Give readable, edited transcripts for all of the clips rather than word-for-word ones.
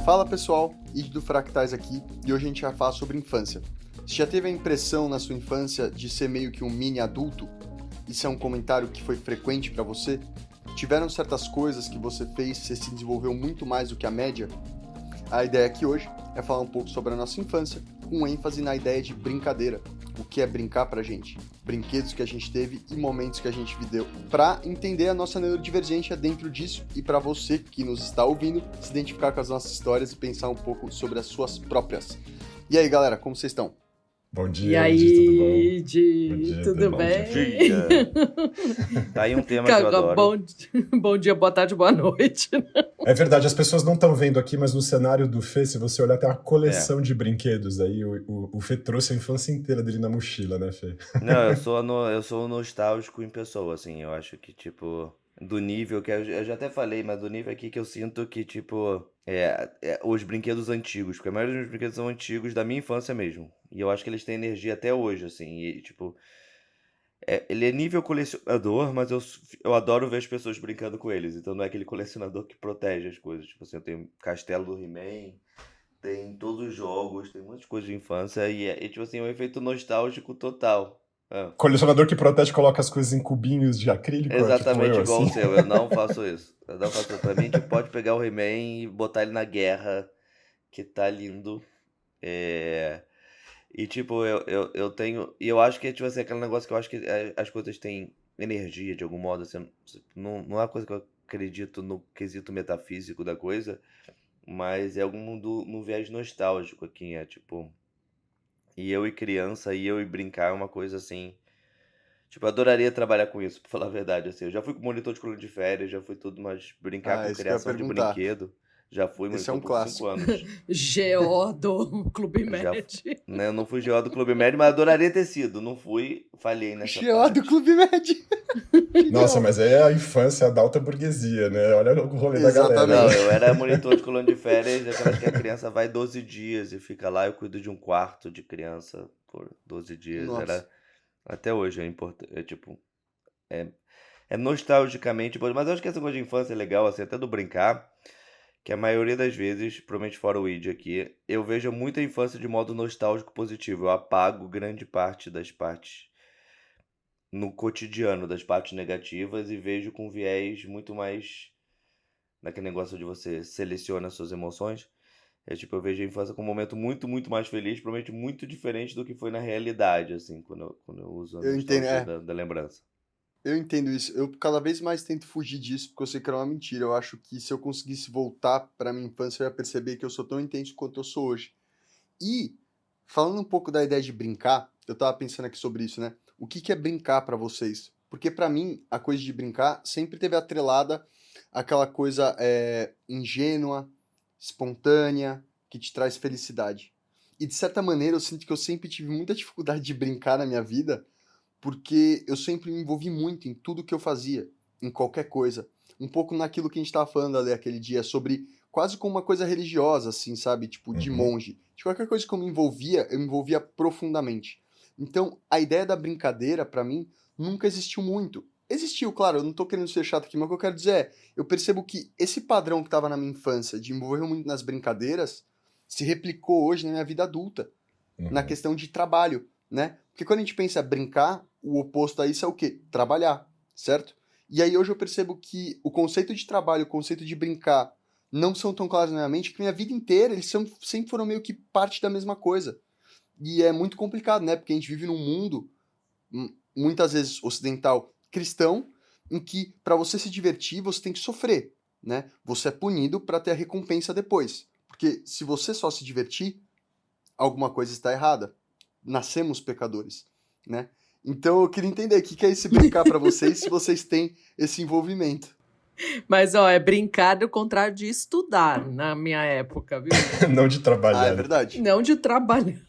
Fala pessoal, Id do Fractais aqui e hoje a gente vai falar sobre infância. Você já teve a impressão na sua infância de ser meio que um mini adulto? Isso é um comentário que foi frequente para você? Tiveram certas coisas que você fez e você se desenvolveu muito mais do que a média? A ideia aqui hoje é falar um pouco sobre a nossa infância, com ênfase na ideia de brincadeira. O que é brincar pra gente? Brinquedos que a gente teve e momentos que a gente viveu. Pra entender a nossa neurodivergência dentro disso e pra você que nos está ouvindo se identificar com as nossas histórias e pensar um pouco sobre as suas próprias. E aí, galera, como vocês estão? Bom E dia, aí, Edi, Di, tudo tudo bom? bem? Dia. Tá aí um tema que eu adoro. Bom dia, boa tarde, boa noite. É verdade, as pessoas não estão vendo aqui, mas no cenário do Fê, se você olhar, tem uma coleção de brinquedos aí. O Fê trouxe a infância inteira dele na mochila, né, Fê? Não, eu sou nostálgico em pessoa, assim. Eu acho que, tipo, do nível que eu já até falei, mas do nível aqui que eu sinto que, tipo, os brinquedos antigos, porque a maioria dos brinquedos são antigos da minha infância mesmo. E eu acho que eles têm energia até hoje, assim. E, tipo, ele é nível colecionador, mas eu adoro ver as pessoas brincando com eles. Então não é aquele colecionador que protege as coisas. Tipo assim, eu tenho Castelo do He-Man, tem todos os jogos, tem muitas coisas de infância e tipo assim, um efeito nostálgico total. Ah, Colecionador que protege, coloca as coisas em cubinhos de acrílico, tipo exatamente eu, igual assim. o seu, eu não faço isso. Eu não faço isso. Pra mim, tipo, pode pegar o He-Man e botar ele na guerra, que tá lindo. É... E tipo, eu tenho. E eu acho que é tipo assim, aquele negócio que eu acho que as coisas têm energia de algum modo. Assim, não é uma coisa que eu acredito no quesito metafísico da coisa, mas é algum no viés nostálgico aqui, é tipo. E eu e criança, e eu e brincar é uma coisa assim. Tipo, eu adoraria trabalhar com isso, pra falar a verdade, assim. Eu já fui com monitor de coluna de férias, já fui tudo, mas brincar com Isso que eu ia criação de perguntar. brinquedo, já fui Esse é monitor um por 5 clássico. anos. GO do Clube Já, Med. né, eu não fui GO do Clube Médio, mas adoraria ter sido. Não fui, falhei nessa GO do parte. Clube Med. Nossa, Genial. mas é a infância da alta burguesia, né? Olha o rolê da galera. Não, Exatamente. eu era monitor de coluna de férias, aquelas que a criança vai 12 dias e fica lá, eu cuido de um quarto de criança por 12 dias. Nossa. Até hoje é importante, tipo, é, é nostalgicamente, mas eu acho que essa coisa de infância é legal, assim, até do brincar, que a maioria das vezes, provavelmente fora o id aqui, eu vejo muita infância de modo nostálgico positivo. Eu apago grande parte das partes no cotidiano, das partes negativas, e vejo com viés muito mais naquele negócio de você seleciona suas emoções. É tipo, eu vejo a infância como um momento muito, muito mais feliz, provavelmente muito diferente do que foi na realidade, assim, quando eu uso a Eu entendo, nostalgia da lembrança. eu entendo isso. Eu cada vez mais tento fugir disso, porque eu sei que era uma mentira. Eu acho que se eu conseguisse voltar pra minha infância, eu ia perceber que eu sou tão intenso quanto eu sou hoje. E, falando um pouco da ideia de brincar, eu tava pensando aqui sobre isso, né? O que que é brincar pra vocês? Porque pra mim, a coisa de brincar sempre teve atrelada àquela coisa ingênua, espontânea, que te traz felicidade. E de certa maneira, eu sinto que eu sempre tive muita dificuldade de brincar na minha vida, porque eu sempre me envolvi muito em tudo que eu fazia, em qualquer coisa. Um pouco naquilo que a gente estava falando ali aquele dia, sobre quase como uma coisa religiosa, assim, sabe? Tipo, de Uhum. monge. De qualquer coisa que eu me envolvia profundamente. Então, a ideia da brincadeira, pra mim, nunca existiu muito. Existiu, claro, eu não tô querendo ser chato aqui, mas o que eu quero dizer é, eu percebo que esse padrão que tava na minha infância, de me envolver muito nas brincadeiras, se replicou hoje na minha vida adulta na Uhum. questão de trabalho, né? Porque quando a gente pensa brincar, o oposto a isso é o quê? Trabalhar, certo? E aí hoje eu percebo que o conceito de trabalho, o conceito de brincar não são tão claros na minha mente, que minha vida inteira sempre foram meio que parte da mesma coisa. E é muito complicado, né? Porque a gente vive num mundo, muitas vezes ocidental, cristão, em que para você se divertir, você tem que sofrer, né? Você é punido para ter a recompensa depois. Porque se você só se divertir, alguma coisa está errada. Nascemos pecadores, né? Então eu queria entender o que é esse brincar para vocês, se vocês têm esse envolvimento. Mas, ó, é brincar do contrário de estudar na minha época, viu? Não de Ah, é trabalhar. verdade. Não de trabalhar.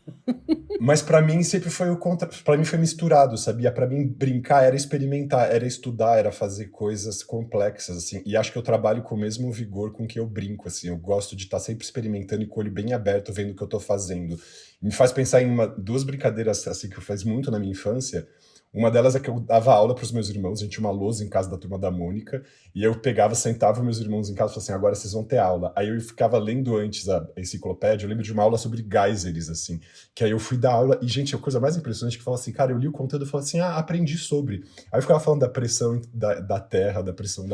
Mas pra mim sempre foi o contra, para mim foi misturado, sabia? Pra mim brincar era experimentar, era estudar, era fazer coisas complexas assim. E acho que eu trabalho com o mesmo vigor com que eu brinco assim. Eu gosto de estar sempre experimentando e com o olho bem aberto, vendo o que eu tô fazendo. Me faz pensar em duas brincadeiras assim que eu fiz muito na minha infância. Uma delas é que eu dava aula para os meus irmãos, a gente tinha uma lousa em casa da turma da Mônica, e eu pegava, sentava meus irmãos em casa e falava assim, agora vocês vão ter aula. Aí eu ficava lendo antes a enciclopédia, eu lembro de uma aula sobre geysers, assim, que aí eu fui dar aula, e gente, a coisa mais impressionante é que eu falava assim, cara, eu li o conteúdo e falava assim, aprendi sobre. Aí eu ficava falando da pressão da terra, da pressão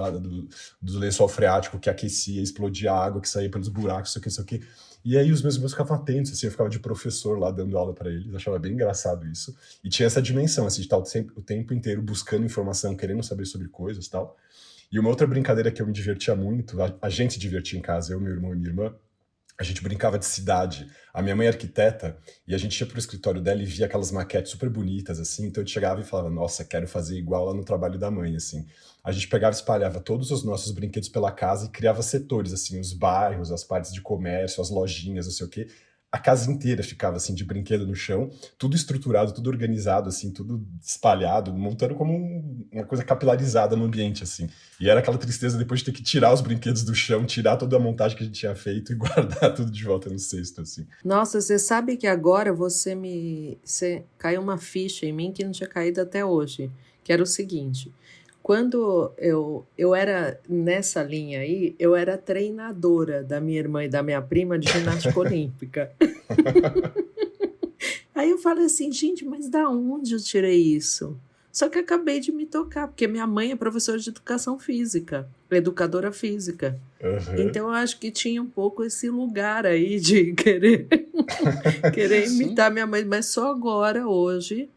do lençol freático que aquecia, explodia a água que saía pelos buracos, isso aqui. E aí os meus irmãos ficavam atentos, assim, eu ficava de professor lá dando aula para eles, achava bem engraçado isso. E tinha essa dimensão, assim, de estar o tempo inteiro buscando informação, querendo saber sobre coisas e tal. E uma outra brincadeira que eu me divertia muito, a gente se divertia em casa, eu, meu irmão e minha irmã, a gente brincava de cidade. A minha mãe é arquiteta e a gente ia pro escritório dela e via aquelas maquetes super bonitas, assim. Então eu chegava e falava, nossa, quero fazer igual lá no trabalho da mãe, assim. A gente pegava e espalhava todos os nossos brinquedos pela casa e criava setores, assim, os bairros, as partes de comércio, as lojinhas, não sei o quê. A casa inteira ficava, assim, de brinquedo no chão, tudo estruturado, tudo organizado, assim, tudo espalhado, montando como uma coisa capilarizada no ambiente, assim. E era aquela tristeza depois de ter que tirar os brinquedos do chão, tirar toda a montagem que a gente tinha feito e guardar tudo de volta no cesto, assim. Nossa, você sabe que agora você caiu uma ficha em mim que não tinha caído até hoje, que era o seguinte, quando eu era nessa linha aí, eu era treinadora da minha irmã e da minha prima de ginástica olímpica. Aí eu falei assim, gente, mas da onde eu tirei isso? Só que acabei de me tocar, porque minha mãe é professora de educação física, educadora física. Aham. Então eu acho que tinha um pouco esse lugar aí de querer Sim. imitar minha mãe, mas só agora, hoje,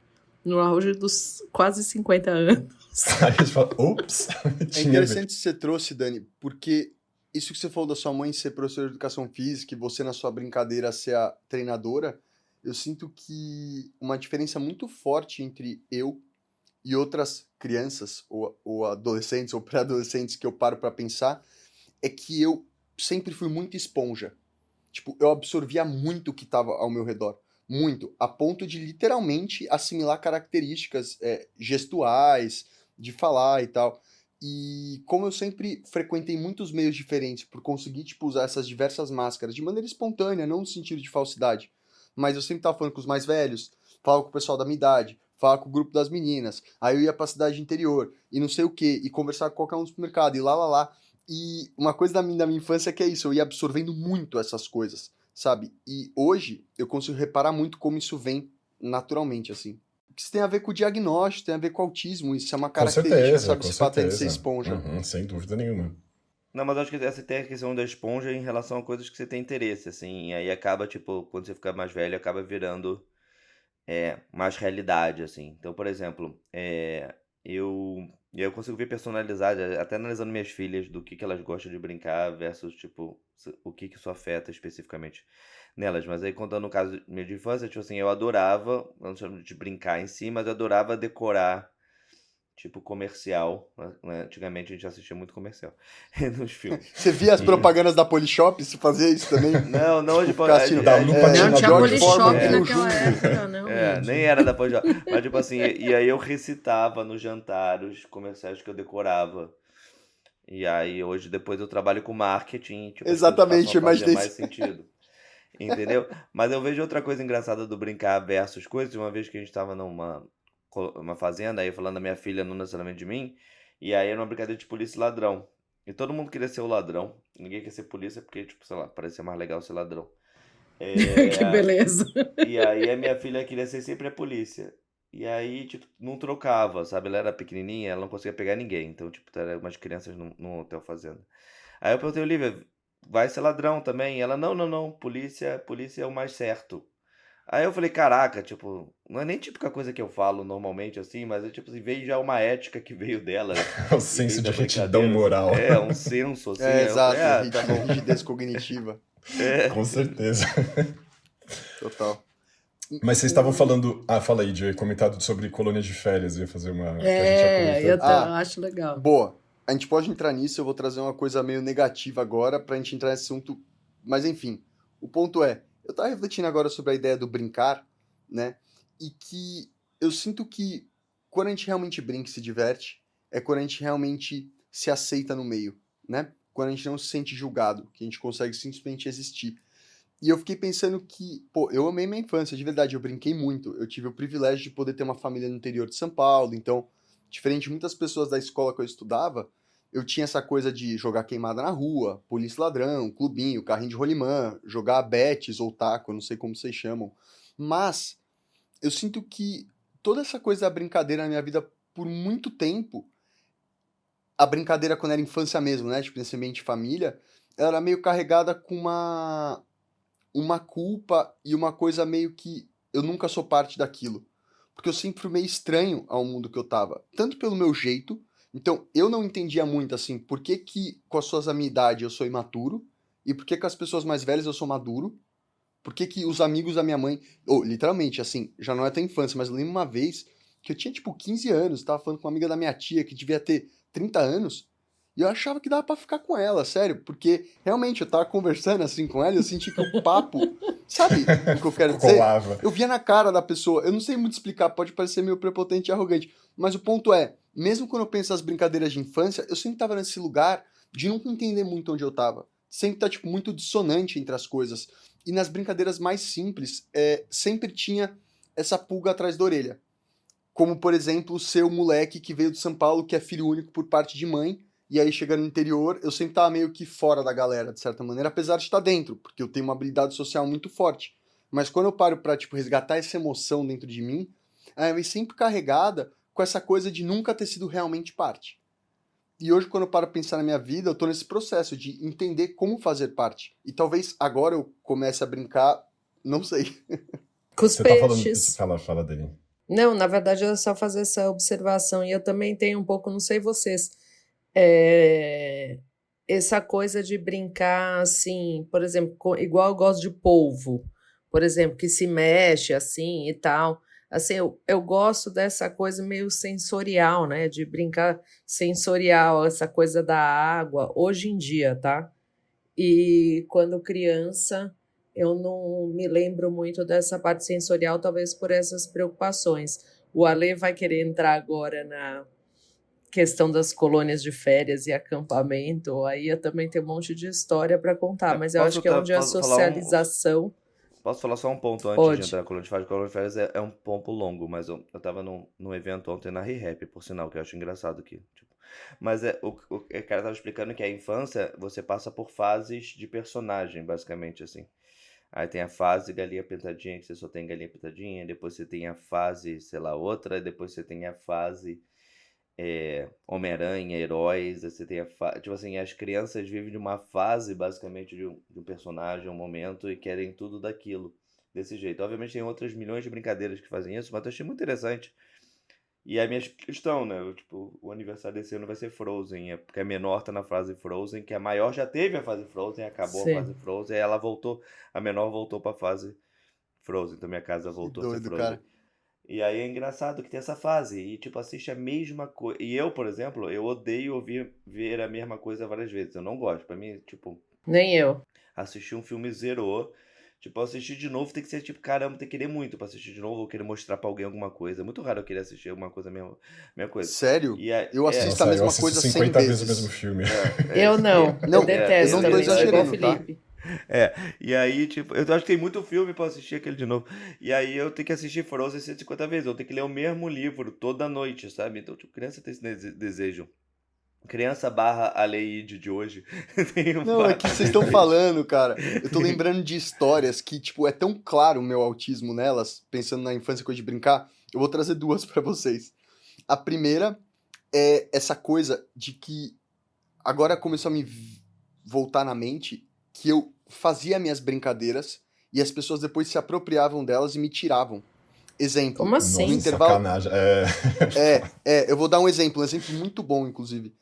no auge dos quase 50 anos. Aí a gente fala, ops, É tinha a ver. interessante que você trouxe, Dani, porque isso que você falou da sua mãe ser professora de educação física e você na sua brincadeira ser a treinadora, eu sinto que uma diferença muito forte entre eu e outras crianças, ou adolescentes, ou pré-adolescentes que eu paro pra pensar, é que eu sempre fui muito esponja. Tipo, eu absorvia muito o que estava ao meu redor. Muito. A ponto de literalmente assimilar características gestuais, de falar e tal. E como eu sempre frequentei muitos meios diferentes por conseguir, tipo, usar essas diversas máscaras de maneira espontânea, não no sentido de falsidade. Mas eu sempre tava falando com os mais velhos, falava com o pessoal da minha idade, falava com o grupo das meninas. Aí eu ia pra cidade interior e não sei o que, e conversar com qualquer um do supermercado, e lá, lá, lá. E uma coisa da minha infância é que é isso, eu ia absorvendo muito essas coisas, sabe? E hoje eu consigo reparar muito como isso vem naturalmente, assim. Isso tem a ver com o diagnóstico, tem a ver com o autismo, isso é uma característica, sabe? Com Esse fato aí de ser certeza. esponja. Uhum, sem dúvida nenhuma. Não, mas eu acho que essa tem a questão da esponja em relação a coisas que você tem interesse, assim, e aí acaba, tipo, quando você fica mais velho, acaba virando mais realidade, assim. Então, por exemplo, eu consigo ver personalidade, até analisando minhas filhas, do que elas gostam de brincar versus, tipo, o que isso afeta especificamente nelas. Mas aí, contando o caso meu de infância, tipo assim, eu adorava, não chamo de brincar em si, mas eu adorava decorar, tipo, comercial, né? Antigamente a gente assistia muito comercial nos filmes. Você via as E... propagandas da Polishop? Você fazia isso também? Não, Tipo, tipo, ficar assistindo, Da lupa Não tinha George atinadora. Foreman, Polishop Rio naquela Júnior. época, não, gente. nem era da Pós. Mas, tipo assim, e aí eu recitava no jantar os comerciais que eu decorava. E aí hoje, depois eu trabalho com marketing, tipo, as coisas passam Exatamente, a eu fazer imaginei mais isso. sentido. Entendeu? Mas eu vejo outra coisa engraçada do brincar versus coisas. Uma vez que a gente tava uma fazenda, aí falando da minha filha, não necessariamente de mim, e aí era uma brincadeira de polícia e ladrão. E todo mundo queria ser o ladrão. Ninguém quer ser polícia porque, tipo, sei lá, parecia mais legal ser ladrão. Que É, beleza. e aí a minha filha queria ser sempre a polícia. E aí, tipo, não trocava, sabe? Ela era pequenininha, ela não conseguia pegar ninguém. Então, tipo, eram umas crianças num hotel fazenda. Aí eu perguntei, Olivia, vai ser ladrão também? E ela, não, polícia é o mais certo. Aí eu falei, caraca, tipo, não é nem típica coisa que eu falo normalmente, assim, mas é tipo assim, veio já uma ética que veio dela O e veio senso de da retidão brincadeira, assim. moral. Um senso, assim. É, Aí eu falei, exato, tá bom. rigidez cognitiva, Com certeza. total. Mas vocês estavam falando. Ah, fala aí, de comentado sobre colônias de férias. Eu ia fazer uma. Que a gente ia Eu comentar. acho legal. Boa. A gente pode entrar nisso, eu vou trazer uma coisa meio negativa agora pra gente entrar nesse assunto. Mas enfim, o ponto é, eu tava refletindo agora sobre a ideia do brincar, né? E que eu sinto que quando a gente realmente brinca e se diverte, é quando a gente realmente se aceita no meio, né? Quando a gente não se sente julgado, que a gente consegue simplesmente existir. E eu fiquei pensando que, pô, eu amei minha infância, de verdade, eu brinquei muito. Eu tive o privilégio de poder ter uma família no interior de São Paulo, então, diferente de muitas pessoas da escola que eu estudava, eu tinha essa coisa de jogar queimada na rua, polícia e ladrão, clubinho, carrinho de rolimã, jogar betes ou taco, eu não sei como vocês chamam. Mas eu sinto que toda essa coisa da brincadeira na minha vida, por muito tempo, a brincadeira quando era infância mesmo, né? Tipo, nesse ambiente de família, ela era meio carregada com uma culpa e uma coisa meio que eu nunca sou parte daquilo. Porque eu sempre fui meio estranho ao mundo que eu tava. Tanto pelo meu jeito, então eu não entendia muito assim, por que que com as pessoas da minha idade eu sou imaturo e por que com as pessoas mais velhas eu sou maduro. Por que que os amigos da minha mãe, ou literalmente assim, já não é até infância, mas eu lembro uma vez que eu tinha tipo 15 anos, tava falando com uma amiga da minha tia que devia ter 30 anos, e eu achava que dava pra ficar com ela, sério, porque realmente eu tava conversando assim com ela e eu senti que o papo, sabe o que eu quero dizer? Colava. Eu via na cara da pessoa, eu não sei muito explicar, pode parecer meio prepotente e arrogante, mas o ponto é, mesmo quando eu penso nas brincadeiras de infância, eu sempre tava nesse lugar de nunca entender muito onde eu tava. Sempre tá, tipo, muito dissonante entre as coisas. E nas brincadeiras mais simples, sempre tinha essa pulga atrás da orelha. Como, por exemplo, ser o moleque que veio de São Paulo, que é filho único por parte de mãe, e aí chega no interior, eu sempre tava meio que fora da galera, de certa maneira, apesar de estar dentro, porque eu tenho uma habilidade social muito forte. Mas quando eu paro pra, tipo, resgatar essa emoção dentro de mim, ela vem sempre carregada com essa coisa de nunca ter sido realmente parte. E hoje, quando eu paro pra pensar na minha vida, eu tô nesse processo de entender como fazer parte. E talvez agora eu comece a brincar, não sei. Com os Você tá falando. peixes. Fala dele. Não, na verdade é só fazer essa observação. E eu também tenho um pouco, não sei vocês, é, essa coisa de brincar assim, por exemplo, igual eu gosto de polvo, por exemplo, que se mexe assim e tal. Assim, eu gosto dessa coisa meio sensorial, né? De brincar sensorial, essa coisa da água, hoje em dia, tá? E quando criança, eu não me lembro muito dessa parte sensorial, talvez por essas preocupações. O Ale vai querer entrar agora na questão das colônias de férias e acampamento, aí eu também tenho um monte de história para contar, mas eu acho que é onde a Posso falar socialização. Posso falar só um ponto antes de Pode. entrar na coluna de férias? Coluna de férias é um ponto longo, mas eu tava num evento ontem na ReHap, por sinal, que eu acho engraçado aqui. Tipo. Mas o cara tava explicando que a infância você passa por fases de personagem, basicamente, assim. Aí tem a fase galinha pintadinha, que você só tem galinha pintadinha, depois você tem a fase, sei lá, outra, depois você tem a fase Homem-Aranha, heróis, aí você tem tipo assim, as crianças vivem de uma fase, basicamente, de um personagem, um momento, e querem tudo daquilo, desse jeito. Obviamente tem outras milhões de brincadeiras que fazem isso, mas eu achei muito interessante. E a minha questão, né? Tipo, o aniversário desse ano vai ser Frozen, porque a menor tá na fase Frozen, que a maior já teve a fase Frozen, acabou a Sim. fase Frozen, aí ela voltou, a menor voltou pra fase Frozen, então minha casa Que voltou a ser doido, Frozen. cara. E aí é engraçado que tem essa fase, e tipo, assiste a mesma coisa. E eu, por exemplo, eu odeio ver a mesma coisa várias vezes, eu não gosto. Pra mim, tipo, Nem eu. assistir um filme zerou. Tipo, assistir de novo tem que ser tipo, caramba, tem que querer muito pra assistir de novo ou querer mostrar pra alguém alguma coisa. É muito raro eu querer assistir alguma coisa mesma coisa. Sério? E aí, Eu assisto Nossa, a eu mesma assisto coisa 100 50 vezes o vezes. mesmo filme. Eu não. Não, Eu detesto eu não tô também, sou igual o exagerando, tá? Felipe. E aí, tipo, eu acho que tem muito filme pra assistir aquele de novo. E aí eu tenho que assistir Frozen 150 vezes. Eu tenho que ler o mesmo livro toda noite, sabe? Então, tipo, criança tem esse desejo. Criança barra Aleide de hoje. Tem Não, é que vocês estão falando, cara. Eu tô lembrando de histórias que, tipo, é tão claro o meu autismo nelas, pensando na infância, coisa de brincar. Eu vou trazer duas pra vocês. A primeira é essa coisa de que agora começou a me voltar na mente que eu fazia minhas brincadeiras e as pessoas depois se apropriavam delas e me tiravam. Exemplo, Como no assim? Nossa, intervalo. sacanagem. Eu vou dar um exemplo muito bom, inclusive.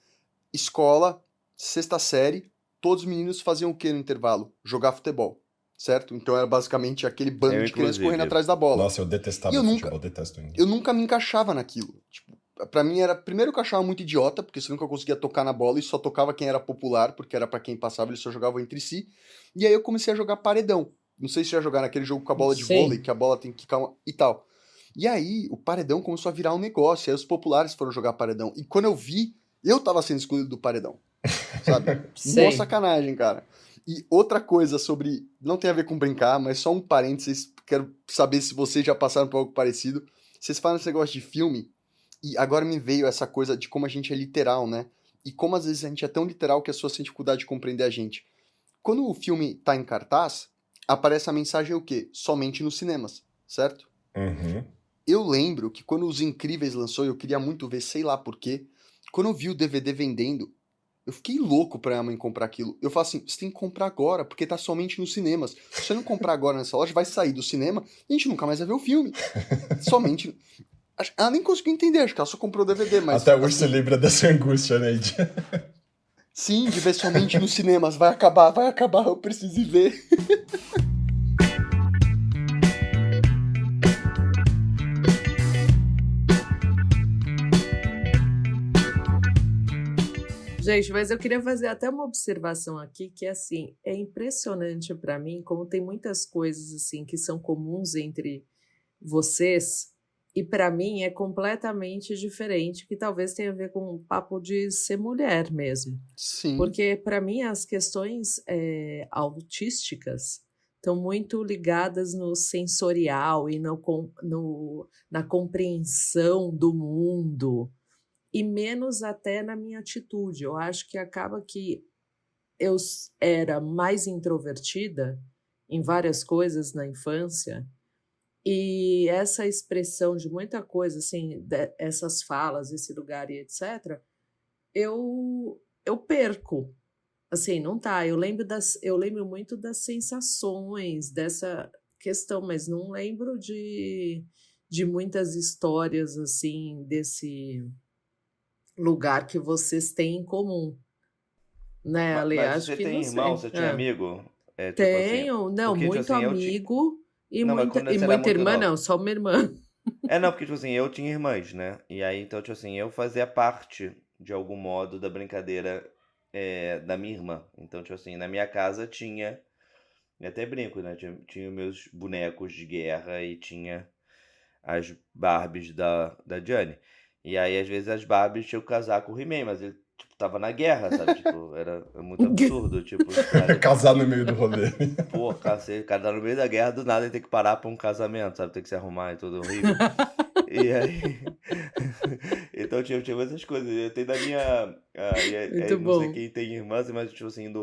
Escola, sexta série, todos os meninos faziam o que no intervalo? Jogar futebol, certo? Então era basicamente aquele bando Eu, de crianças correndo inclusive. atrás da bola. Nossa, eu detestava E eu futebol, detesto ainda. Eu nunca me encaixava naquilo. Tipo, pra mim era, primeiro que eu achava muito idiota, porque você nunca conseguia tocar na bola e só tocava quem era popular, porque era pra quem passava, eles só jogavam entre si. E aí eu comecei a jogar paredão. Não sei se já jogaram aquele jogo com a bola de Sim. vôlei, que a bola tem que quicar e tal. E aí o paredão começou a virar um negócio, aí os populares foram jogar paredão. E quando eu vi, eu tava sendo excluído do paredão. Sabe? Mó Sei. sacanagem, cara. E outra coisa sobre, não tem a ver com brincar, mas só um parênteses, quero saber se vocês já passaram por algo parecido. Vocês falam esse negócio de filme, e agora me veio essa coisa de como a gente é literal, né? E como às vezes a gente é tão literal que as pessoas têm dificuldade de compreender a gente. Quando o filme tá em cartaz, aparece a mensagem o quê? Somente nos cinemas, certo? Uhum. Eu lembro que quando Os Incríveis lançou, eu queria muito ver, sei lá por quê, quando eu vi o DVD vendendo, eu fiquei louco pra minha mãe comprar aquilo. Eu falo assim, você tem que comprar agora, porque tá somente nos cinemas. Se você não comprar agora nessa loja, vai sair do cinema e a gente nunca mais vai ver o filme. Somente... Ela nem conseguiu entender, acho que ela só comprou o DVD, mas... Até hoje assim, você lembra dessa angústia, né? sim, de ver somente nos cinemas. Vai acabar, eu preciso ir ver. Gente, mas eu queria fazer até uma observação aqui que assim, é impressionante para mim como tem muitas coisas assim que são comuns entre vocês e para mim é completamente diferente, que talvez tenha a ver com o papo de ser mulher mesmo. Sim, Porque para mim as questões autísticas estão muito ligadas no sensorial e na compreensão do mundo e menos até na minha atitude. Eu acho que acaba que eu era mais introvertida em várias coisas na infância e essa expressão de muita coisa, assim, essas falas, esse lugar e etc., eu perco. Assim, não tá. Eu lembro muito das sensações dessa questão, mas não lembro de muitas histórias, assim, desse lugar que vocês têm em comum, né, Ale? Mas Acho você que tem não irmão, sei. você tinha amigo? É tipo assim, Tenho, não, porque tipo muito assim, eu tinha. amigo Não, mas quando e você era muita muito irmã, novo. não, só uma irmã. Não, porque tipo assim, eu tinha irmãs, né? E aí, então, tipo assim, eu fazia parte, de algum modo, da brincadeira da minha irmã. Então, tipo assim, na minha casa tinha. Eu até brinco, né? Tinha meus bonecos de guerra e tinha as Barbies da Gianni. E aí, às vezes, as Barbies tinham que casar com o He-Man, mas ele, tipo, tava na guerra, sabe? Tipo, era muito absurdo. Tipo, os caras. Casar no meio do rolê. Pô, cacete, o cara tá no meio da guerra, do nada ele tem que parar pra um casamento, sabe? Tem que se arrumar e tudo horrível. E aí. Então, tinha essas coisas. Eu tenho da minha. Muito Não sei bom. quem tem irmãs, mas, tipo assim,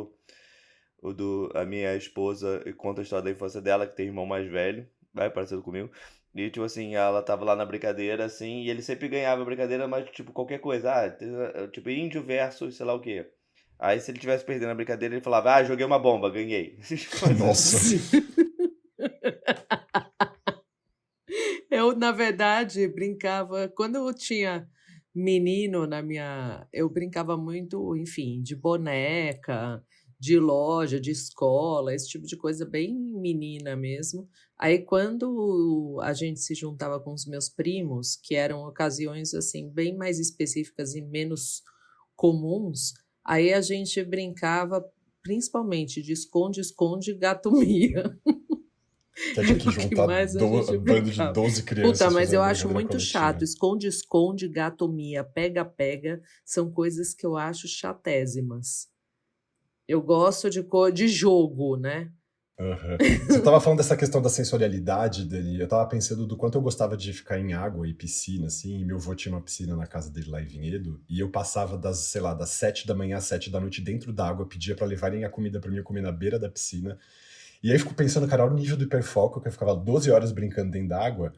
a minha esposa conta a história da infância dela, que tem irmão mais velho, vai parecido comigo. E, tipo assim, ela tava lá na brincadeira, assim, e ele sempre ganhava a brincadeira, mas, tipo, qualquer coisa. Tipo, índio versus sei lá o quê. Aí, se ele tivesse perdendo a brincadeira, ele falava, joguei uma bomba, ganhei. Essas coisas. Nossa. Eu, na verdade, brincava. Quando eu tinha menino eu brincava muito, enfim, de boneca, de loja, de escola, esse tipo de coisa, bem menina mesmo. Aí, quando a gente se juntava com os meus primos, que eram ocasiões assim bem mais específicas e menos comuns, aí a gente brincava principalmente de esconde-esconde e gato-mia. Que tinha que O que juntar mais a gente um bando de brincava? 12 crianças Puta, mas eu fazendo acho brincadeira muito chato. coletiva. Esconde-esconde, gato-mia, pega-pega, são coisas que eu acho chatésimas. Eu gosto de jogo, né? Uhum. Você tava falando dessa questão da sensorialidade dele. Eu tava pensando do quanto eu gostava de ficar em água e piscina, assim. E meu avô tinha uma piscina na casa dele lá em Vinhedo. E eu passava das 7 da manhã às 7 da noite dentro da água, pedia pra levarem a comida pra mim, eu comer na beira da piscina. E aí eu fico pensando, cara, olha o nível do hiperfoco, que eu ficava 12 horas brincando dentro da água.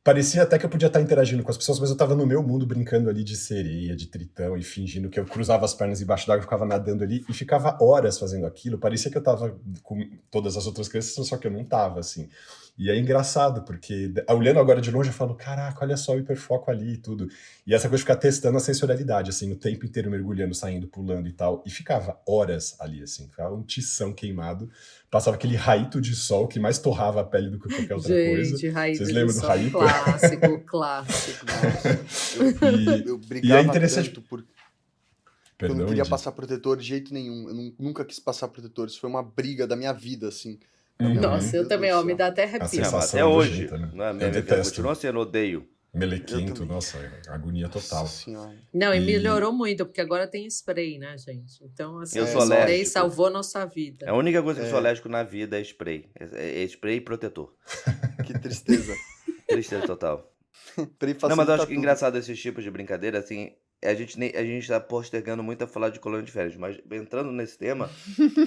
Parecia até que eu podia estar interagindo com as pessoas, mas eu tava no meu mundo brincando ali de sereia, de tritão, e fingindo que eu cruzava as pernas embaixo d'água, ficava nadando ali, e ficava horas fazendo aquilo. Parecia que eu tava com todas as outras crianças, só que eu não tava, assim. E é engraçado, porque olhando agora de longe, eu falo, caraca, olha só o hiperfoco ali e tudo. E essa coisa de ficar testando a sensorialidade, assim, o tempo inteiro mergulhando, saindo, pulando e tal. E ficava horas ali, assim, ficava um tição queimado. Passava aquele raito de sol que mais torrava a pele do que qualquer outra coisa. Gente, Raíta Vocês de lembram do Sol, raito? clássico. eu E é brigava interessante. tanto porque eu não Perdão, queria Indy. passar protetor de jeito nenhum. Eu nunca quis passar protetor. Isso foi uma briga da minha vida, assim. Da minha mãe, Nossa, Uhum. eu meu Deus também, do ó, me céu. dá até A arrepio. Mas sensação até é hoje, nojenta, né? não é Eu mesmo? detesto. Continua sendo odeio. Eu Melequento, também. nossa, agonia Nossa total. senhora. Não, e E melhorou muito, porque agora tem spray, né, gente? Então, Eu assim, sou o spray Nossa. alérgico. salvou nossa A vida. única coisa que eu sou É, alérgico na vida é spray. É spray e protetor. que tristeza. Tristeza total. Spray Não, mas eu acho facilita que é tudo. engraçado esses tipos de brincadeira, assim, a gente tá postergando muito a falar de colônia de férias, mas entrando nesse tema,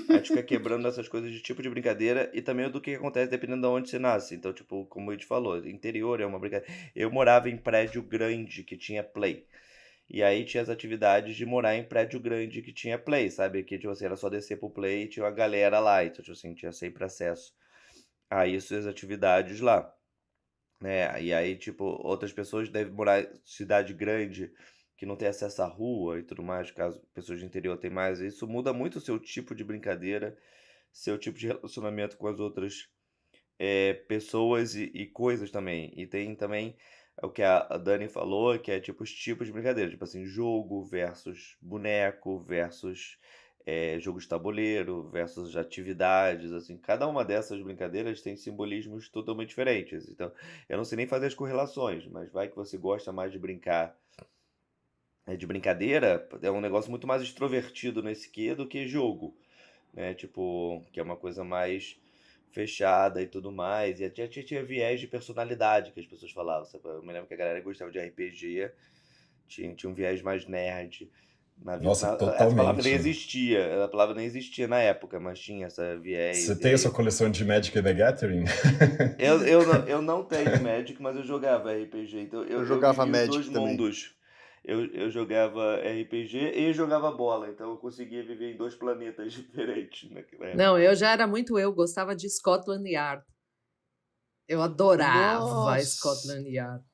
a gente fica quebrando essas coisas de tipo de brincadeira e também do que acontece dependendo de onde você nasce. Então, tipo, como a gente falou, interior é uma brincadeira. Eu morava em prédio grande que tinha play. E aí tinha as atividades de morar em prédio grande que tinha play, sabe? Que, tipo assim, era só descer pro play e tinha uma galera lá. Então, tipo assim, tinha sempre acesso a isso e as atividades lá, né? E aí, tipo, outras pessoas devem morar em cidade grande que não tem acesso à rua e tudo mais, caso pessoas de interior tenham mais. Isso muda muito o seu tipo de brincadeira, seu tipo de relacionamento com as outras pessoas e coisas também. E tem também o que a Dani falou, que é tipo os tipos de brincadeira, tipo assim, jogo versus boneco versus jogo de tabuleiro versus atividades, assim, cada uma dessas brincadeiras tem simbolismos totalmente diferentes. Então, eu não sei nem fazer as correlações, mas vai que você gosta mais de brincar de brincadeira, é um negócio muito mais extrovertido nesse quê do que jogo, né? Tipo, que é uma coisa mais fechada e tudo mais. E até tinha viés de personalidade que as pessoas falavam. Sabe? Eu me lembro que a galera gostava de RPG, tinha um viés mais nerd. nossa, Essa palavra nem totalmente. existia, a palavra nem existia na época, mas tinha essa Você viés. E tem a sua aí. coleção de Magic the Gathering? Eu não tenho Magic, mas eu jogava RPG, então Eu eu jogava vivi os dois Magic também. mundos. Eu jogava RPG e jogava bola, então eu conseguia viver em dois planetas diferentes naquela época. Não, eu já era muito eu, gostava de Scotland Yard. Eu adorava Nossa! Scotland Yard.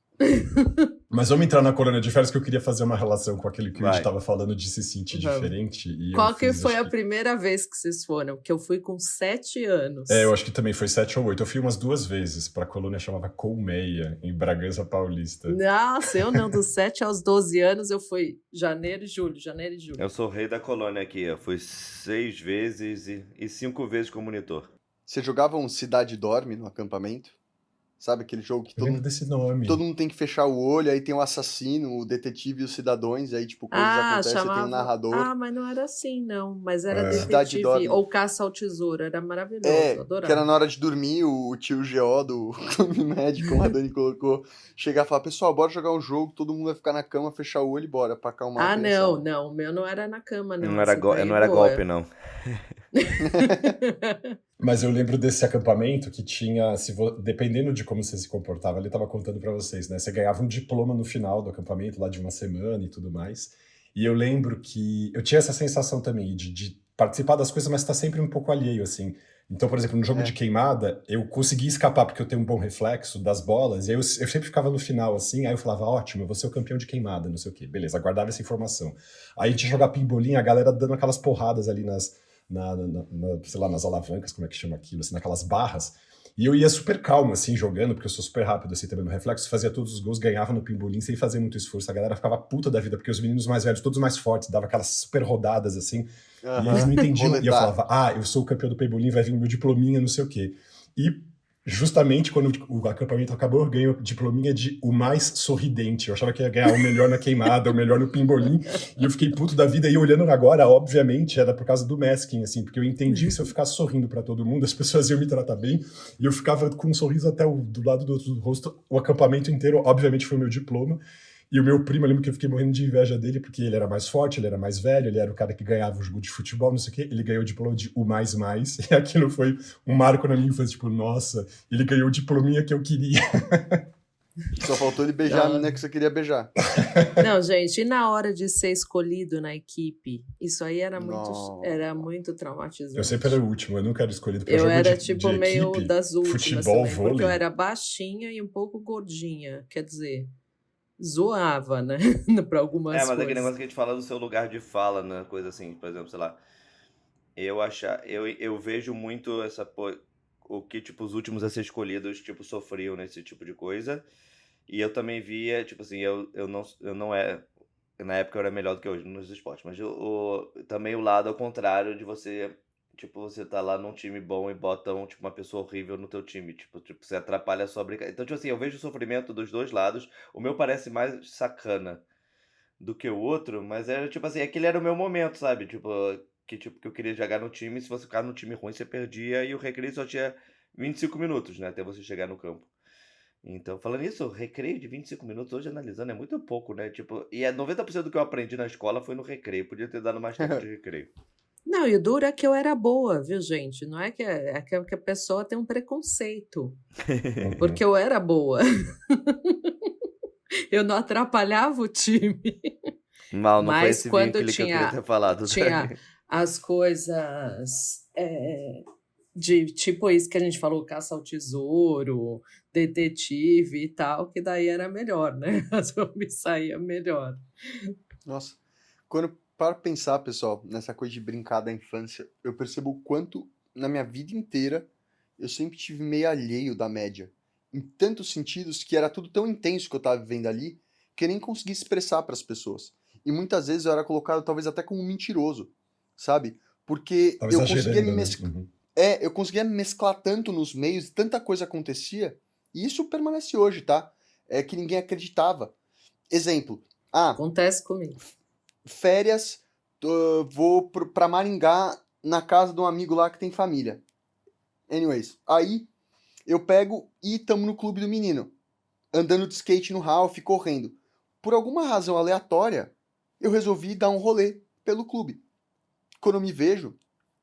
Mas vamos entrar na colônia de férias que eu queria fazer uma relação com aquele que o Ed Vai. estava falando de se sentir Vamos. diferente. E eu Qual que fiz, foi acho a que. primeira vez que vocês foram? Porque eu fui com 7 anos. Eu acho que também foi 7 ou 8. Eu fui umas 2 vezes pra colônia chamava Colmeia, em Bragança Paulista. Nossa, eu não, dos 7 aos 12 anos eu fui janeiro e julho. Eu sou o rei da colônia aqui, eu fui 6 vezes e 5 vezes como monitor. Você jogava um Cidade Dorme no acampamento? Sabe aquele jogo que Eu lembro desse nome. todo mundo tem que fechar o olho, aí tem o assassino, o detetive e os cidadãos, aí tipo, coisas acontecem, tem um chamava. narrador. Mas não era assim, não. Mas era Cidade detetive Dorme. ou caça ao tesouro. Era maravilhoso, Que era adorava. na hora de dormir, o tio GO do Clube Med, como a Dani colocou, chegar e falar, pessoal, bora jogar um jogo, todo mundo vai ficar na cama, fechar o olho e bora, pra acalmar a criançada. Não, o meu não era na cama, não. Não era, Essa daí não é era boa. golpe, não. Mas eu lembro desse acampamento que tinha, dependendo de como você se comportava, ele estava contando para vocês, né? Você ganhava um diploma no final do acampamento, lá de uma semana e tudo mais. E eu lembro que eu tinha essa sensação também de participar das coisas, mas estar sempre um pouco alheio, assim. Então, por exemplo, no jogo de queimada, eu consegui escapar porque eu tenho um bom reflexo das bolas, e aí eu sempre ficava no final, assim, aí eu falava, ótimo, eu vou ser o campeão de queimada, não sei o quê. Beleza, aguardava essa informação. Aí a gente ia jogar pimbolim, a galera dando aquelas porradas ali sei lá, nas alavancas, como é que chama aquilo, assim, naquelas barras. E eu ia super calmo, assim, jogando, porque eu sou super rápido, assim, também no reflexo, fazia todos os gols, ganhava no pimbolim sem fazer muito esforço. A galera ficava puta da vida, porque os meninos mais velhos, todos mais fortes, davam aquelas super rodadas, assim, e eles não entendiam. E eu falava, eu sou o campeão do pimbolim, vai vir o meu diplominha, não sei o quê. E justamente quando o acampamento acabou, eu ganhei o diplominha de o mais sorridente. Eu achava que ia ganhar o melhor na queimada, o melhor no pimbolim, e eu fiquei puto da vida. E olhando agora, obviamente, era por causa do masking, assim, porque eu entendi que se eu ficasse sorrindo pra todo mundo, as pessoas iam me tratar bem, e eu ficava com um sorriso até do lado do rosto, o acampamento inteiro, obviamente, foi o meu diploma. E o meu primo, eu lembro que eu fiquei morrendo de inveja dele, porque ele era mais forte, ele era mais velho, ele era o cara que ganhava o jogo de futebol, não sei o quê. Ele ganhou o diploma de o mais, e aquilo foi um marco na minha infância, tipo, nossa, ele ganhou o diplominha que eu queria. Só faltou ele beijar a menina que você queria beijar. Não, gente, e na hora de ser escolhido na equipe? Isso aí era muito traumatizante. Eu sempre era o último, eu nunca era escolhido pra Eu jogo era, de tipo, meio equipe, das últimas futebol, também, porque eu vôlei. era baixinha e um pouco gordinha, quer dizer, zoava, né, pra algumas Mas coisas. aquele negócio que a gente fala do seu lugar de fala, né? Coisa assim, por exemplo, sei lá. Eu vejo muito o que, tipo, os últimos a ser escolhidos, tipo, sofriam nesse tipo de coisa. E eu também via, tipo assim, eu não é. Na época eu era melhor do que hoje nos esportes, mas também o lado ao contrário de você, tipo, você tá lá num time bom e botam, tipo, uma pessoa horrível no teu time. Tipo, você atrapalha a sua brincadeira. Então, tipo assim, eu vejo o sofrimento dos dois lados. O meu parece mais sacana do que o outro, mas era tipo assim, aquele era o meu momento, sabe? Que eu queria jogar no time, se você ficar no time ruim, você perdia e o recreio só tinha 25 minutos, né, até você chegar no campo. Então, falando isso, recreio de 25 minutos, hoje analisando, é muito pouco, né? Tipo, e 90% do que eu aprendi na escola foi no recreio, podia ter dado mais tempo de recreio. Não, e o duro é que eu era boa, viu, gente? Não é que a pessoa tem um preconceito, porque Uhum. eu era boa. Eu não atrapalhava o time. Mal, não foi Mas esse vínculo quando que eu queria ter falado. tinha as coisas de tipo isso que a gente falou, caça ao tesouro, detetive e tal, que daí era melhor, né? Eu me saía melhor. Nossa, quando eu paro pra pensar, pessoal, nessa coisa de brincar da infância, eu percebo o quanto, na minha vida inteira, eu sempre tive meio alheio da média. Em tantos sentidos que era tudo tão intenso que eu tava vivendo ali, que eu nem conseguia expressar pras pessoas. E muitas vezes eu era colocado talvez até como um mentiroso, sabe? Porque Tava eu conseguia exagerando, né? Uhum. eu conseguia me mesclar tanto nos meios, tanta coisa acontecia, e isso permanece hoje, tá? É que ninguém acreditava. Exemplo, ah, Acontece comigo. férias, vou pra Maringá na casa de um amigo lá que tem família. Anyways, aí eu pego e tamo no clube do menino, andando de skate no Ralph, correndo. Por alguma razão aleatória, eu resolvi dar um rolê pelo clube. Quando eu me vejo,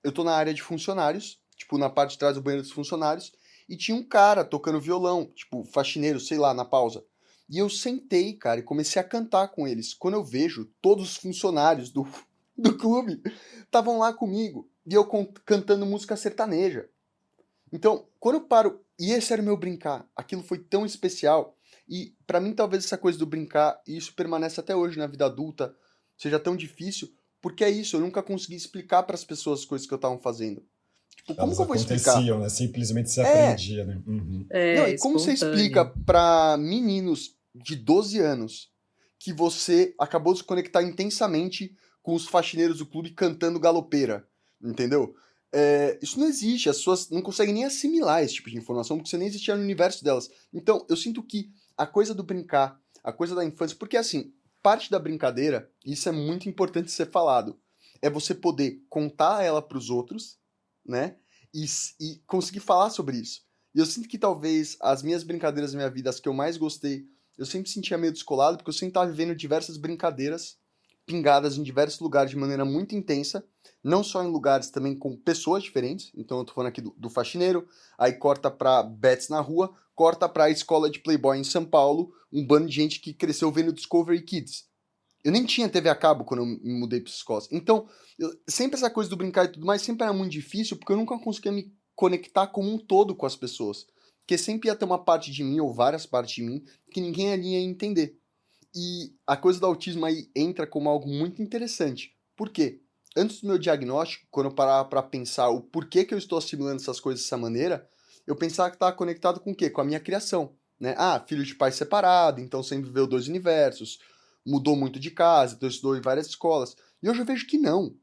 eu tô na área de funcionários, tipo, na parte de trás do banheiro dos funcionários, e tinha um cara tocando violão, tipo, faxineiro, sei lá, na pausa. E eu sentei, cara, e comecei a cantar com eles. Quando eu vejo, todos os funcionários do clube estavam lá comigo, e eu cantando música sertaneja. Então, quando eu paro, e esse era o meu brincar, aquilo foi tão especial, e pra mim talvez essa coisa do brincar, e isso permanece até hoje na vida adulta, seja tão difícil, porque é isso, eu nunca consegui explicar pras pessoas as coisas que eu tava fazendo. Tipo, como Elas que eu vou explicar? aconteciam, né? Simplesmente se É, aprendia, né? Uhum. não, É e como você explica espontâneo. pra meninos de 12 anos que você acabou de se conectar intensamente com os faxineiros do clube cantando galopeira, entendeu? Isso não existe, as pessoas não conseguem nem assimilar esse tipo de informação porque você nem existia no universo delas. Então, eu sinto que a coisa do brincar, a coisa da infância, porque assim, parte da brincadeira, isso é muito importante ser falado, é você poder contar ela pros outros, né? E conseguir falar sobre isso. E eu sinto que talvez as minhas brincadeiras da minha vida, as que eu mais gostei, eu sempre sentia meio descolado, porque eu sempre estava vivendo diversas brincadeiras pingadas em diversos lugares de maneira muito intensa, não só em lugares também com pessoas diferentes. Então eu tô falando aqui do faxineiro, aí corta pra Bets na rua, corta pra escola de Playboy em São Paulo, um bando de gente que cresceu vendo Discovery Kids. Eu nem tinha TV a cabo quando eu me mudei para escolas. Então, sempre essa coisa do brincar e tudo mais sempre era muito difícil, porque eu nunca conseguia me conectar como um todo com as pessoas. Porque sempre ia ter uma parte de mim, ou várias partes de mim, que ninguém ali ia entender. E a coisa do autismo aí entra como algo muito interessante. Por quê? Antes do meu diagnóstico, quando eu parava para pensar o porquê que eu estou assimilando essas coisas dessa maneira, eu pensava que estava conectado com o quê? Com a minha criação. Né? Ah, filho de pai separado, então sempre viveu dois universos, mudou muito de casa, então estudou em várias escolas. E hoje eu vejo que não.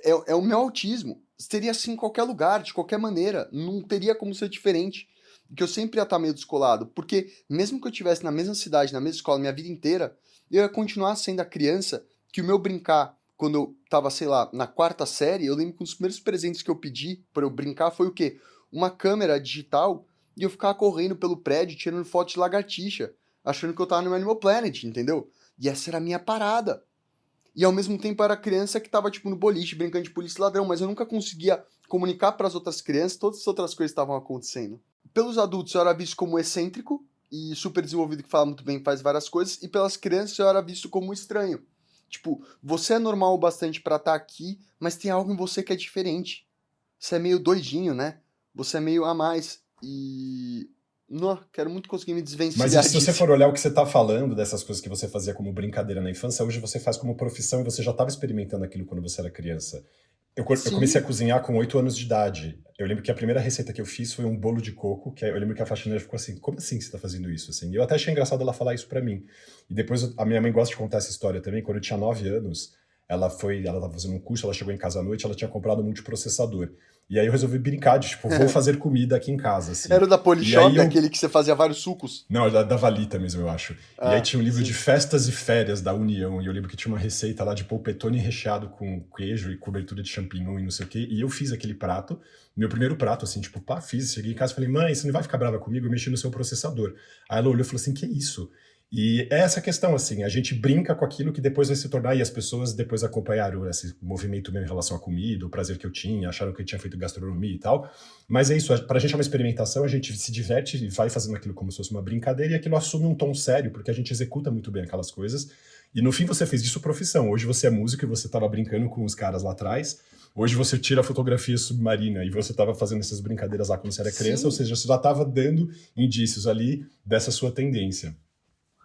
É o meu autismo. Seria assim em qualquer lugar, de qualquer maneira. Não teria como ser diferente. Que eu sempre ia estar meio descolado. Porque mesmo que eu estivesse na mesma cidade, na mesma escola, minha vida inteira, eu ia continuar sendo a criança que o meu brincar, quando eu tava, sei lá, na quarta série, eu lembro que um dos primeiros presentes que eu pedi para eu brincar foi o quê? Uma câmera digital e eu ficava correndo pelo prédio, tirando foto de lagartixa, achando que eu tava no Animal Planet, entendeu? E essa era a minha parada. E ao mesmo tempo eu era criança que tava, tipo, no boliche, brincando de polícia e ladrão, mas eu nunca conseguia comunicar para as outras crianças todas as outras coisas que estavam acontecendo. Pelos adultos eu era visto como excêntrico e super desenvolvido, que fala muito bem, faz várias coisas, e pelas crianças eu era visto como estranho. Tipo, você é normal o bastante para estar aqui, mas tem algo em você que é diferente. Você é meio doidinho, né? Você é meio a mais. E. Não, quero muito conseguir me Mas desvencilhar se você disso. for olhar o que você está falando, dessas coisas que você fazia como brincadeira na infância, hoje você faz como profissão e você já estava experimentando aquilo quando você era criança. Eu comecei a Sim, cozinhar com 8 anos de idade. Eu lembro que a primeira receita que eu fiz foi um bolo de coco, eu lembro que a faxineira ficou assim, como assim você tá fazendo isso? Assim, e eu até achei engraçado ela falar isso pra mim. E depois a minha mãe gosta de contar essa história também, quando eu tinha 9 anos, ela tava fazendo um curso, ela chegou em casa à noite, ela tinha comprado um multiprocessador. E aí eu resolvi brincar de, tipo, vou fazer comida aqui em casa, assim. Era o da E aí Polishop, eu... aquele que você fazia vários sucos? Não, era da Valita mesmo, eu acho. E aí Ah, tinha um livro de sim. festas e férias da União, e eu lembro que tinha uma receita lá de polpetone recheado com queijo e cobertura de champignon e não sei o quê, e eu fiz aquele prato, meu primeiro prato, assim, tipo, pá, fiz, cheguei em casa e falei, mãe, você não vai ficar brava comigo? Eu mexi no seu processador. Aí ela olhou e falou assim, que isso? E é essa questão, assim, a gente brinca com aquilo que depois vai se tornar, e as pessoas depois acompanharam esse movimento meu em relação à comida, o prazer que eu tinha, acharam que eu tinha feito gastronomia e tal. Mas é isso, pra gente é uma experimentação, a gente se diverte e vai fazendo aquilo como se fosse uma brincadeira, e aquilo assume um tom sério, porque a gente executa muito bem aquelas coisas. E no fim você fez disso profissão. Hoje você é músico e você estava brincando com os caras lá atrás. Hoje você tira fotografia submarina e você estava fazendo essas brincadeiras lá quando você era criança, ou Sim. seja, você já estava dando indícios ali dessa sua tendência.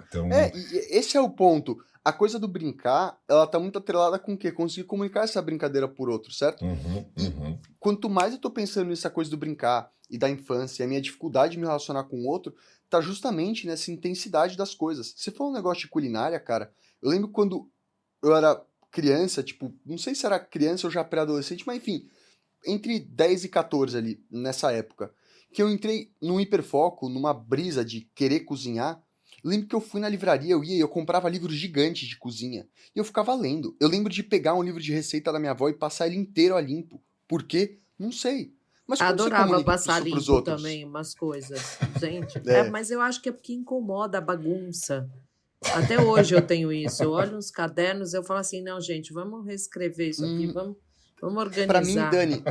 Então, E esse é o ponto. A coisa do brincar, ela tá muito atrelada com o quê? Conseguir comunicar essa brincadeira por outro, certo? E quanto mais eu tô pensando nessa coisa do brincar e da infância, e a minha dificuldade de me relacionar com o outro, tá justamente nessa intensidade das coisas. Se for um negócio de culinária, cara, eu lembro quando eu era criança, tipo, não sei se era criança ou já pré-adolescente, mas enfim, entre 10 e 14 ali, nessa época, que eu entrei num hiperfoco, numa brisa de querer cozinhar. Lembro que eu fui na livraria, eu ia e eu comprava livros gigantes de cozinha. E eu ficava lendo. Eu lembro de pegar um livro de receita da minha avó e passar ele inteiro a limpo. Por quê? Não sei. Mas como você Adorava comunica passar isso pros limpo outros? também umas coisas, gente. É. Mas eu acho que é porque incomoda a bagunça. Até hoje eu tenho isso. Eu olho nos cadernos e eu falo assim, não, gente, vamos reescrever isso aqui, vamos Pra mim, organizar. Dani,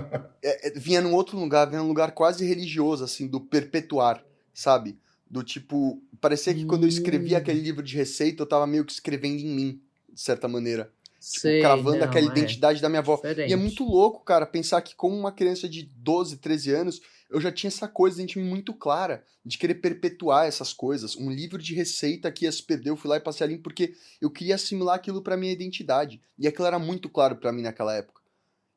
vinha num outro lugar, vinha num lugar quase religioso, assim, do perpetuar, sabe? Do tipo, parecia que quando eu escrevia aquele Hum, livro de receita, eu tava meio que escrevendo em mim, de certa maneira. Tipo, sei, cravando aquela não, é identidade da minha avó. E é muito diferente. louco, cara, pensar que como uma criança de 12, 13 anos, eu já tinha essa coisa dentro de mim muito clara, de querer perpetuar essas coisas. Um livro de receita que ia se perder, eu fui lá e passei ali porque eu queria assimilar aquilo pra minha identidade. E aquilo era muito claro pra mim naquela época.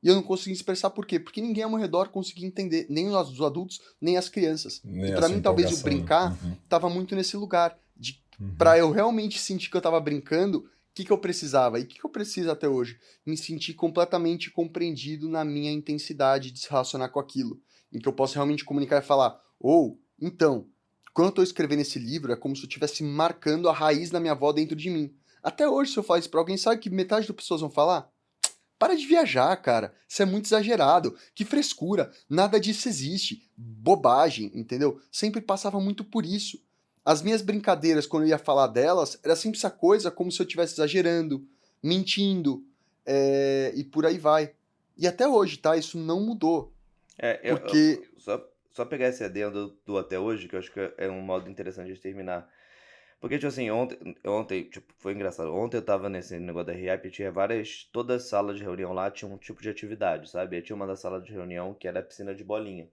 E eu não consegui expressar por quê? Porque ninguém ao meu redor conseguia entender, nem os adultos, nem as crianças. E nem a pra sua mim, talvez o empolgação, né? brincar tava muito nesse lugar. De, Uhum. pra eu realmente sentir que eu tava brincando, o que eu precisava? E o que eu preciso até hoje? Me sentir completamente compreendido na minha intensidade de se relacionar com aquilo. Em que eu posso realmente comunicar e falar, então, quando eu tô escrevendo esse livro, é como se eu estivesse marcando a raiz da minha avó dentro de mim. Até hoje, se eu falar isso pra alguém, sabe que metade das pessoas vão falar? Para de viajar, cara. Isso é muito exagerado. Que frescura. Nada disso existe. Bobagem, entendeu? Sempre passava muito por isso. As minhas brincadeiras, quando eu ia falar delas, era sempre essa coisa como se eu estivesse exagerando, mentindo, e por aí vai. E até hoje, tá? Isso não mudou. Porque. Só pegar esse adendo do até hoje, que eu acho que é um modo interessante de terminar. Porque, tipo assim, ontem, tipo, foi engraçado. Ontem eu tava nesse negócio da RIAP e tinha toda sala de reunião lá tinha um tipo de atividade, sabe? Aí tinha uma da sala de reunião que era a piscina de bolinha.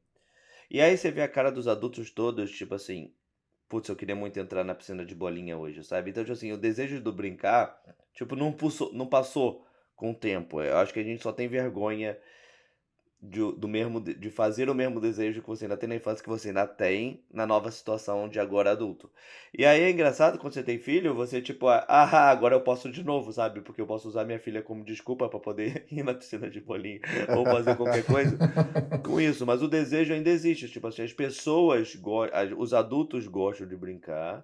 E aí você vê a cara dos adultos todos, tipo assim, putz, eu queria muito entrar na piscina de bolinha hoje, sabe? Então, tipo assim, o desejo do brincar, tipo, não passou com o tempo. Eu acho que a gente só tem vergonha de fazer o mesmo desejo que você ainda tem na infância, que você ainda tem na nova situação de agora adulto. E aí é engraçado quando você tem filho, você tipo, agora eu posso de novo, sabe? Porque eu posso usar minha filha como desculpa pra poder ir na piscina de bolinha ou fazer qualquer coisa com isso. Mas o desejo ainda existe. Tipo assim, os adultos gostam de brincar.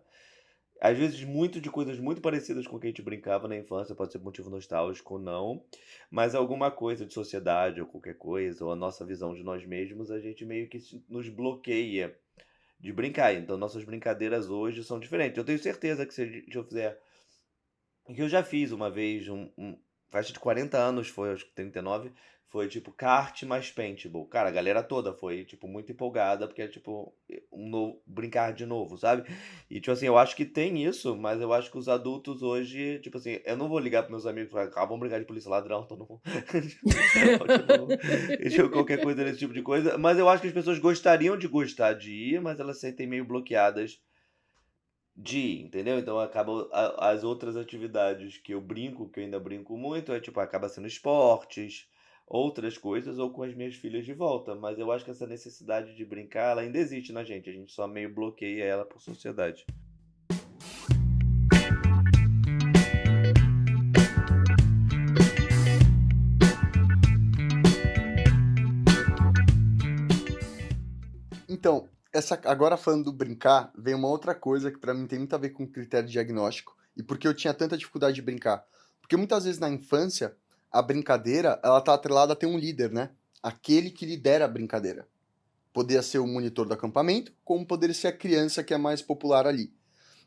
Às vezes, muito de coisas muito parecidas com o que a gente brincava na infância, pode ser motivo nostálgico ou não, mas alguma coisa de sociedade ou qualquer coisa, ou a nossa visão de nós mesmos, a gente meio que nos bloqueia de brincar. Então, nossas brincadeiras hoje são diferentes. Eu tenho certeza que se eu fizer. Que eu já fiz uma vez, faixa de 40 anos, foi, acho que 39, foi tipo kart mais paintball. Cara, a galera toda foi, tipo, muito empolgada, porque é tipo brincar de novo, sabe? E, tipo assim, eu acho que tem isso, mas eu acho que os adultos hoje, tipo assim, eu não vou ligar pros meus amigos e falar, vamos brigar de polícia ladrão, todo mundo. Tipo, qualquer coisa desse tipo de coisa. Mas eu acho que as pessoas gostariam de gostar de ir, mas elas se sentem meio bloqueadas de ir, entendeu? Então acaba as outras atividades que eu brinco, que eu ainda brinco muito, tipo, acaba sendo esportes, outras coisas, ou com as minhas filhas de volta. Mas eu acho que essa necessidade de brincar, ela ainda existe na gente. A gente só meio bloqueia ela por sociedade. Então, agora falando do brincar, vem uma outra coisa que pra mim tem muito a ver com critério diagnóstico e porque eu tinha tanta dificuldade de brincar. Porque muitas vezes na infância, a brincadeira, ela tá atrelada a ter um líder, né? Aquele que lidera a brincadeira. Poderia ser o monitor do acampamento, como poderia ser a criança que é mais popular ali.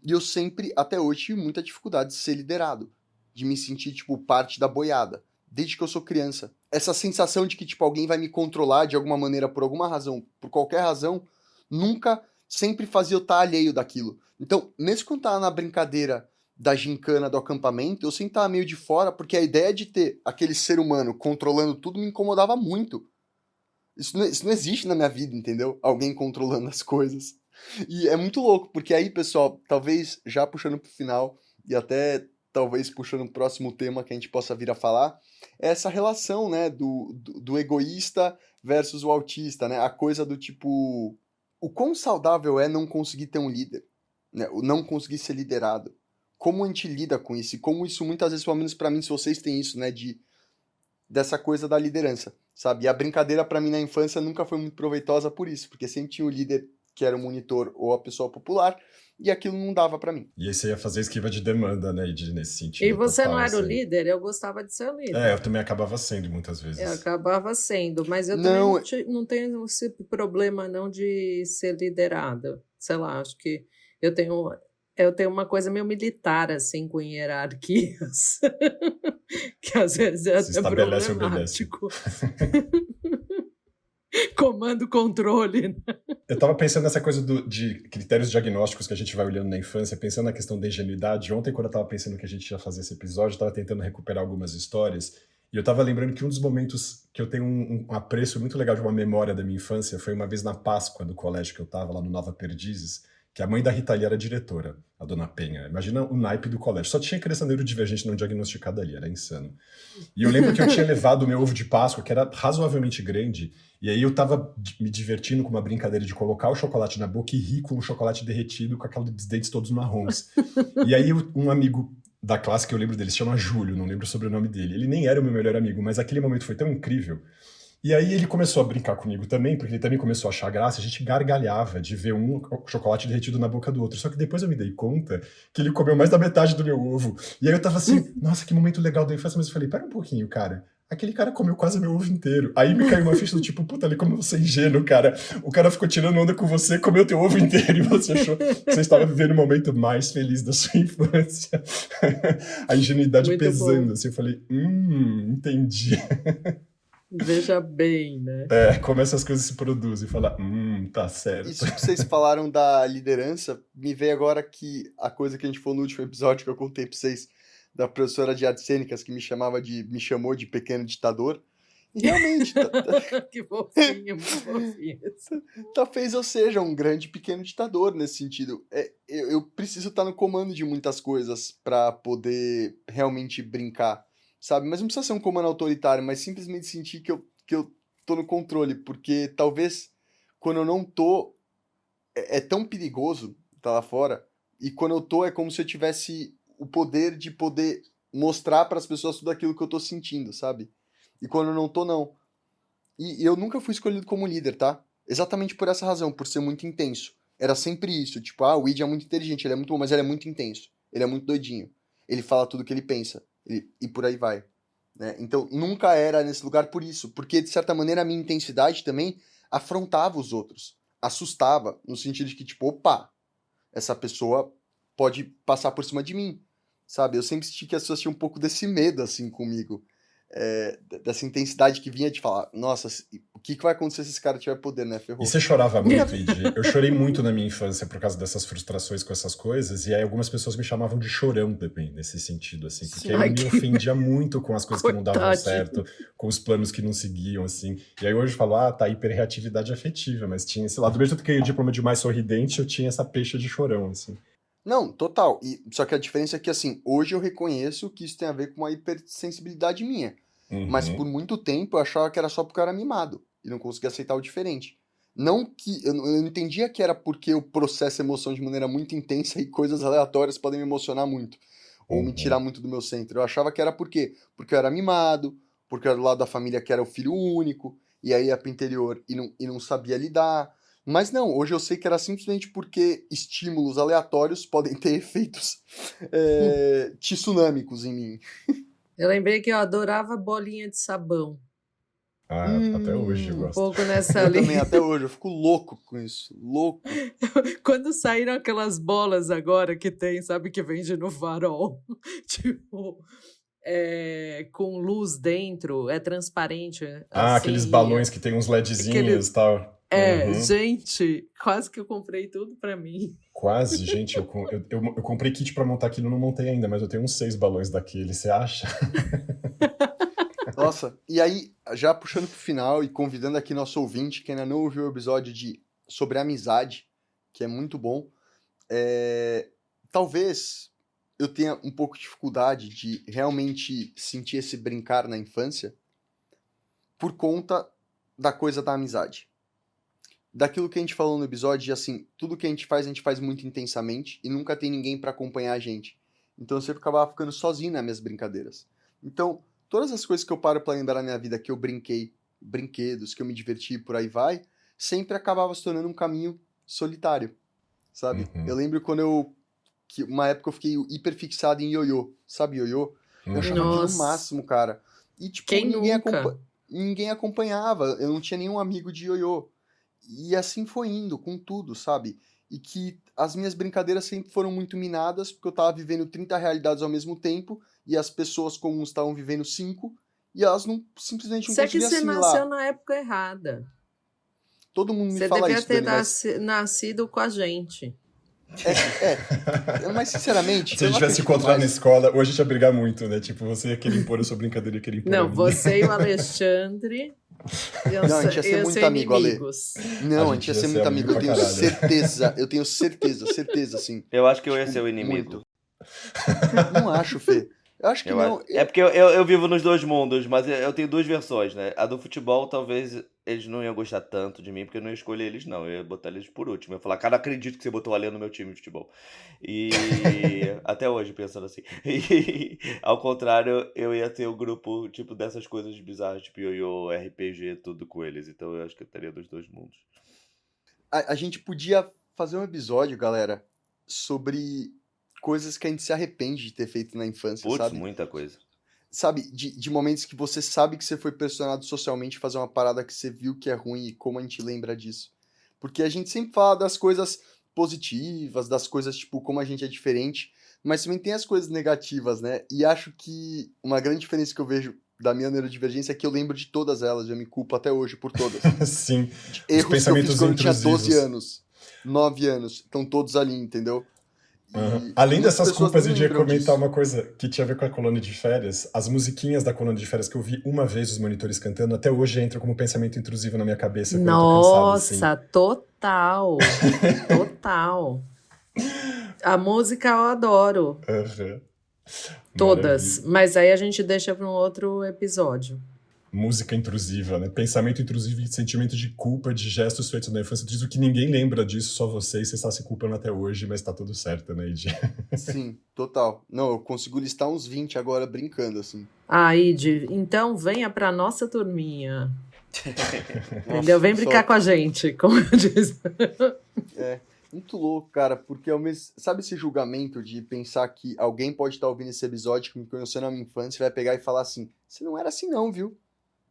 E eu sempre, até hoje, tive muita dificuldade de ser liderado, de me sentir, tipo, parte da boiada, desde que eu sou criança. Essa sensação de que, tipo, alguém vai me controlar de alguma maneira, por alguma razão, por qualquer razão, nunca, sempre fazia eu estar alheio daquilo. Então, mesmo quando eu tava na brincadeira da gincana do acampamento, eu sempre tava meio de fora, porque a ideia de ter aquele ser humano controlando tudo me incomodava muito. Isso não existe na minha vida, entendeu? Alguém controlando as coisas. E é muito louco, porque aí, pessoal, talvez já puxando pro final, e até talvez puxando o próximo tema que a gente possa vir a falar, é essa relação, né, do egoísta versus o autista, né? A coisa do tipo, o quão saudável é não conseguir ter um líder, né? O não conseguir ser liderado. Como a gente lida com isso? E como isso muitas vezes, pelo menos pra mim, se vocês têm isso, né, dessa coisa da liderança, sabe? E a brincadeira pra mim na infância nunca foi muito proveitosa por isso, porque sempre tinha o líder que era o monitor ou a pessoa popular, e aquilo não dava pra mim. E aí você ia fazer esquiva de demanda, né? Nesse E sentido você não total, era o assim. líder? Eu gostava de ser o É, líder. eu também acabava sendo muitas Eu vezes. acabava sendo, mas eu também Não, não tenho esse problema não de ser liderada. Sei lá, acho que eu tenho, eu tenho uma coisa meio militar, assim, com hierarquias, que às vezes é Se até estabelece e obedece. problemático. Comando, controle, né? Eu tava pensando nessa coisa de critérios diagnósticos que a gente vai olhando na infância, pensando na questão da ingenuidade. Ontem, quando eu tava pensando que a gente ia fazer esse episódio, eu tava tentando recuperar algumas histórias, e eu tava lembrando que um dos momentos que eu tenho um apreço muito legal de uma memória da minha infância foi uma vez na Páscoa do colégio que eu tava, lá no Nova Perdizes, que a mãe da Rita Lee era diretora, a dona Penha. Imagina o naipe do colégio. Só tinha criança neurodivergente não diagnosticada ali, era insano. E eu lembro que eu tinha levado o meu ovo de Páscoa, que era razoavelmente grande, e aí eu tava me divertindo com uma brincadeira de colocar o chocolate na boca e rir com o chocolate derretido, com aqueles dentes todos marrons. E aí um amigo da classe que eu lembro dele, se chama Júlio, não lembro o sobrenome dele. Ele nem era o meu melhor amigo, mas aquele momento foi tão incrível. E aí ele começou a brincar comigo também, porque ele também começou a achar graça, a gente gargalhava de ver um chocolate derretido na boca do outro. Só que depois eu me dei conta que ele comeu mais da metade do meu ovo. E aí eu tava assim, nossa, que momento legal da infância, mas eu falei, pera um pouquinho, cara. Aquele cara comeu quase meu ovo inteiro. Aí me caiu uma ficha do tipo, puta, ali como você é ingênuo, cara. O cara ficou tirando onda com você, comeu teu ovo inteiro e você achou que você estava vivendo o momento mais feliz da sua infância. A ingenuidade Muito pesando, bom. assim, eu falei, entendi. Veja bem, né? É, como essas coisas se produzem, fala, tá certo. isso que vocês falaram da liderança, me veio agora que a coisa que a gente falou no último episódio que eu contei pra vocês, da professora de artes cênicas que me chamou de pequeno ditador. E realmente, Que fofinho, muito fofinho. talvez eu seja um grande pequeno ditador nesse sentido. Eu preciso estar no comando de muitas coisas pra poder realmente brincar, sabe? Mas não precisa ser um comando autoritário, mas simplesmente sentir que eu tô no controle, porque talvez quando eu não tô, é tão perigoso estar lá fora, e quando eu tô é como se eu tivesse o poder de poder mostrar para as pessoas tudo aquilo que eu tô sentindo, sabe? E quando eu não tô, não. E eu nunca fui escolhido como líder, tá? Exatamente por essa razão, por ser muito intenso. Era sempre isso, tipo, o Weed é muito inteligente, ele é muito bom, mas ele é muito intenso. Ele é muito doidinho. Ele fala tudo o que ele pensa. E por aí vai. Né? Então, nunca era nesse lugar por isso. Porque, de certa maneira, a minha intensidade também afrontava os outros. Assustava, no sentido de que, tipo, opa, essa pessoa pode passar por cima de mim. Sabe? Eu sempre senti que as pessoas tinham um pouco desse medo, assim, comigo. Dessa intensidade que vinha de falar, nossa, o que vai acontecer se esse cara tiver poder, né? E Ferrou. você chorava muito, Id? Eu chorei muito na minha infância por causa dessas frustrações com essas coisas, e aí algumas pessoas me chamavam de chorão também, nesse sentido, assim, porque aí eu Ai, me ofendia muito com as coisas que não davam coitadinho. certo, com os planos que não seguiam, assim. E aí hoje eu falo, tá, hiperreatividade afetiva, mas tinha esse lado, do mesmo que eu ganhei o diploma de mais sorridente, eu tinha essa pecha de chorão, assim. Não, total. Só que a diferença é que, assim, hoje eu reconheço que isso tem a ver com uma hipersensibilidade minha. Mas por muito tempo eu achava que era só porque eu era mimado e não conseguia aceitar o diferente. Não que. Eu não entendia que era porque eu processo emoção de maneira muito intensa e coisas aleatórias podem me emocionar muito. Ou me tirar muito do meu centro. Eu achava que era por quê? Porque eu era mimado, porque eu era do lado da família que era o filho único, e aí ia pro interior e não sabia lidar. Mas não, hoje eu sei que era simplesmente porque estímulos aleatórios podem ter efeitos tsunâmicos em mim. Eu lembrei que eu adorava bolinha de sabão. Até hoje eu Um gosto. pouco nessa Eu também, linha. até hoje, eu fico louco com isso. Louco. Quando saíram aquelas bolas agora que tem, sabe, que vende no farol, tipo, com luz dentro, é transparente, Aqueles assim, balões que tem uns LEDzinhos e tal. gente, quase que eu comprei tudo pra mim. Quase, gente, eu comprei kit pra montar aquilo, não montei ainda, mas eu tenho uns 6 balões daquele, você acha? Nossa, e aí, já puxando pro final e convidando aqui nosso ouvinte, que ainda não ouviu o episódio sobre amizade, que é muito bom, talvez eu tenha um pouco de dificuldade de realmente sentir esse brincar na infância por conta da coisa da amizade. Daquilo que a gente falou no episódio, de assim, tudo que a gente faz muito intensamente e nunca tem ninguém pra acompanhar a gente. Então eu sempre acabava ficando sozinho nas minhas brincadeiras. Então, todas as coisas que eu paro pra lembrar na minha vida que eu brinquei, brinquedos, que eu me diverti e por aí vai, sempre acabava se tornando um caminho solitário, sabe? Eu lembro quando que uma época eu fiquei hiper fixado em ioiô, sabe ioiô? Eu achava aquilo o máximo, cara. E tipo, Quem nunca? Ninguém acompanhava, eu não tinha nenhum amigo de ioiô. E assim foi indo, com tudo, sabe? E que as minhas brincadeiras sempre foram muito minadas, porque eu tava vivendo 30 realidades ao mesmo tempo, e as pessoas comuns estavam vivendo 5, e elas simplesmente não Isso é que conseguiam você assimilar. nasceu na época errada. Todo mundo me Você fala devia isso, ter Dani, nascido com a gente. mas sinceramente, se a gente tivesse encontrado na escola, hoje a gente ia brigar muito, né? Tipo, você ia querer impor a sua brincadeira, eu queria impor a Não, minha. você e o Alexandre Não, a gente ia ser muito amigo, Ale. Não, a gente ia ser muito amigo, eu tenho certeza. Eu tenho certeza, sim. Eu acho que eu ia ser o inimigo. Não acho, Fê. Eu acho que não. É porque eu vivo nos dois mundos, mas eu tenho duas versões, né? A do futebol, talvez eles não iam gostar tanto de mim, porque eu não ia escolher eles, não. Eu ia botar eles por último. Eu ia falar, cara, acredito que você botou o Ale no meu time de futebol. E até hoje, pensando assim. E, ao contrário, eu ia ter o grupo, tipo, dessas coisas bizarras, tipo ioiô, RPG, tudo com eles. Então eu acho que eu estaria dos dois mundos. A gente podia fazer um episódio, galera, sobre coisas que a gente se arrepende de ter feito na infância, sabe? Muita coisa. Sabe, de momentos que você sabe que você foi pressionado socialmente a fazer uma parada que você viu que é ruim e como a gente lembra disso. Porque a gente sempre fala das coisas positivas, das coisas, tipo, como a gente é diferente, mas também tem as coisas negativas, né? E acho que uma grande diferença que eu vejo da minha neurodivergência é que eu lembro de todas elas, eu me culpo até hoje por todas. Sim. De erros que eu fiz quando eu tinha 12 anos, 9 anos, estão todos ali, entendeu? Além dessas culpas, eu ia comentar uma coisa que tinha a ver com a colônia de férias. As musiquinhas da colônia de férias que eu vi uma vez os monitores cantando, até hoje entra como pensamento intrusivo na minha cabeça. Quando Nossa, eu tô cansado, assim. total. Total. A música eu adoro. Todas. Maravilha. Mas aí a gente deixa para um outro episódio. Música intrusiva, né? Pensamento intrusivo e sentimento de culpa de gestos feitos na infância. Diz o que ninguém lembra disso, só você, e você está se culpando até hoje, mas tá tudo certo, né, Id? Sim, total. Não, eu consigo listar uns 20 agora brincando, assim. Id, então venha pra nossa turminha. Entendeu? Vem brincar com a gente, como eu disse. Muito louco, cara, porque sabe esse julgamento de pensar que alguém pode estar ouvindo esse episódio que me conheceu na minha infância e vai pegar e falar assim, você não era assim não, viu?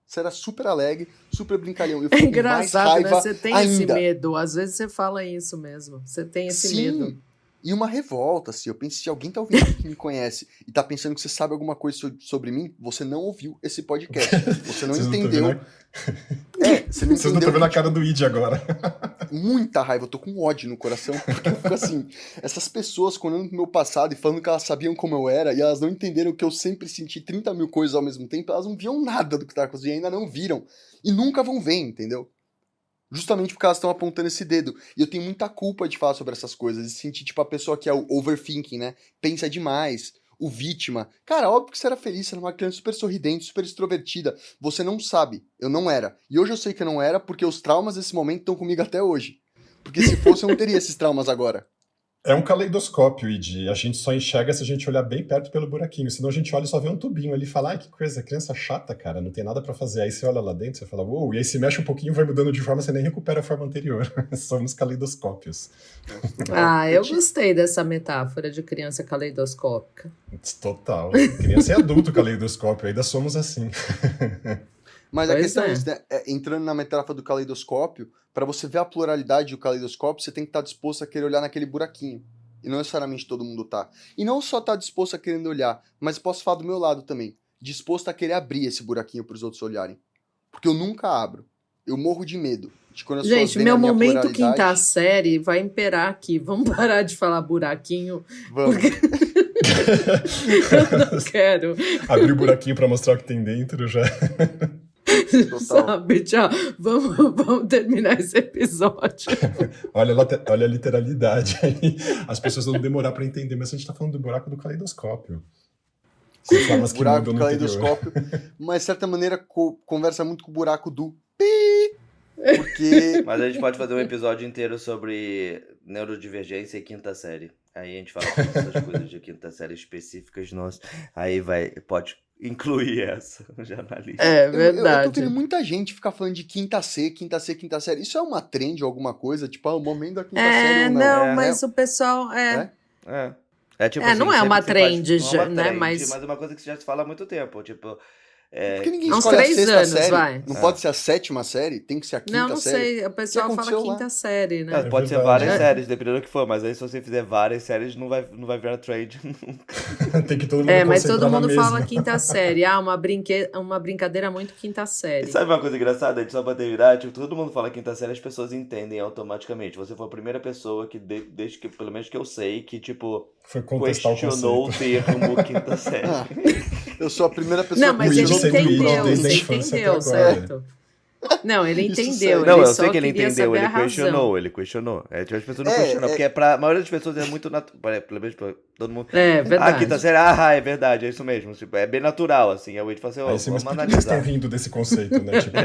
Você era super alegre, super brincalhão. Eu É engraçado, né? Você tem ainda. esse medo. Às vezes você fala isso mesmo. Você tem esse medo. E uma revolta, assim. Eu penso, se alguém tá ouvindo aqui que me conhece e tá pensando que você sabe alguma coisa sobre mim, você não ouviu esse podcast. Você não entendeu. Você não entendeu. Vocês não estão vendo a cara do Id agora. Muita raiva, eu tô com ódio no coração, porque eu fico assim, essas pessoas olhando pro meu passado e falando que elas sabiam como eu era, e elas não entenderam que eu sempre senti 30 mil coisas ao mesmo tempo, elas não viam nada do que tava acontecendo, e ainda não viram, e nunca vão ver, entendeu? Justamente porque elas estão apontando esse dedo, e eu tenho muita culpa de falar sobre essas coisas, de sentir tipo a pessoa que é o overthinking, né, pensa demais, o vítima. Cara, óbvio que você era feliz, você era uma criança super sorridente, super extrovertida. Você não sabe. Eu não era. E hoje eu sei que eu não era porque os traumas desse momento estão comigo até hoje. Porque se fosse, eu não teria esses traumas agora. É um caleidoscópio, Id. A gente só enxerga se a gente olhar bem perto pelo buraquinho. Senão a gente olha e só vê um tubinho ali e fala, ai, que coisa, criança chata, cara, não tem nada pra fazer. Aí você olha lá dentro, você fala, uou, e aí se mexe um pouquinho, vai mudando de forma, você nem recupera a forma anterior. Somos caleidoscópios. Ah, eu gostei dessa metáfora de criança caleidoscópica. Total. Criança e adulto caleidoscópio, ainda somos assim. Mas a Pois questão é é. isso, né? Entrando na metáfora do caleidoscópio, para você ver a pluralidade do caleidoscópio, você tem que estar disposto a querer olhar naquele buraquinho. E não necessariamente todo mundo tá. E não só tá disposto a querer olhar, mas posso falar do meu lado também. Disposto a querer abrir esse buraquinho para os outros olharem. Porque eu nunca abro. Eu morro de medo. De quando as pessoas Gente, veem meu a minha momento pluralidade. quinta série vai imperar aqui. Vamos parar de falar buraquinho. Vamos. Eu não quero. Abrir o buraquinho pra mostrar o que tem dentro já. Total. Sabe, tchau. Vamos terminar esse episódio. Olha a literalidade aí. As pessoas vão demorar pra entender, mas a gente tá falando do buraco do caleidoscópio. Com formas que Buraco mudam do no interior. caleidoscópio. Mas de certa maneira conversa muito com o buraco do pi. Porque. Mas a gente pode fazer um episódio inteiro sobre neurodivergência e quinta série. Aí a gente fala todas essas coisas de quinta série específicas, nossa. Aí pode incluir essa, já na lista. É Eu tô verdade. vendo muita gente ficar falando de quinta C, quinta C, quinta série. Isso é uma trend ou alguma coisa? Tipo, o momento da quinta série ou não? Não, É, mas o pessoal. É tipo Não é sempre uma se faz- trend, não é uma né, trend, mas- é uma coisa que já se fala há muito tempo. Tipo, Porque ninguém Há uns escolhe a 3 sexta anos, série. vai. Não pode ser a sétima série? Tem que ser a quinta Não série? sei. O pessoal fala aconteceu lá? quinta série, né? pode ser verdade. várias séries, dependendo do que for, mas aí se você fizer várias séries, não vai virar trend nunca. Tem que todo mundo Mas concentrar todo na mundo mesma. fala quinta série. Ah, uma brincadeira muito quinta E série. sabe uma coisa engraçada? Só pra terminar, tipo, todo mundo fala quinta série, as pessoas entendem automaticamente. Você foi a primeira pessoa que, desde que, pelo menos que eu sei, que, tipo, Foi contestar o questionou conceito. o termo quinta série. Ah, eu sou a primeira pessoa Não, mas O ele Id sendo Id entendeu. desde a Você infância até entendeu, agora. certo? Não, ele Isso entendeu. sério. Não, Ele eu só sei que ele queria entendeu, saber ele a razão. questionou. Tipo, as pessoas não É, questionam, é- porque pra maioria das pessoas é muito natural. Pelo menos pra todo mundo. É Ah, verdade. quinta série, é verdade, é isso mesmo. Tipo, é bem natural, assim. Aí o Wade fala assim, ó, Aí sim, mas vamos por que eles estão analisar. rindo desse conceito, né? Tipo,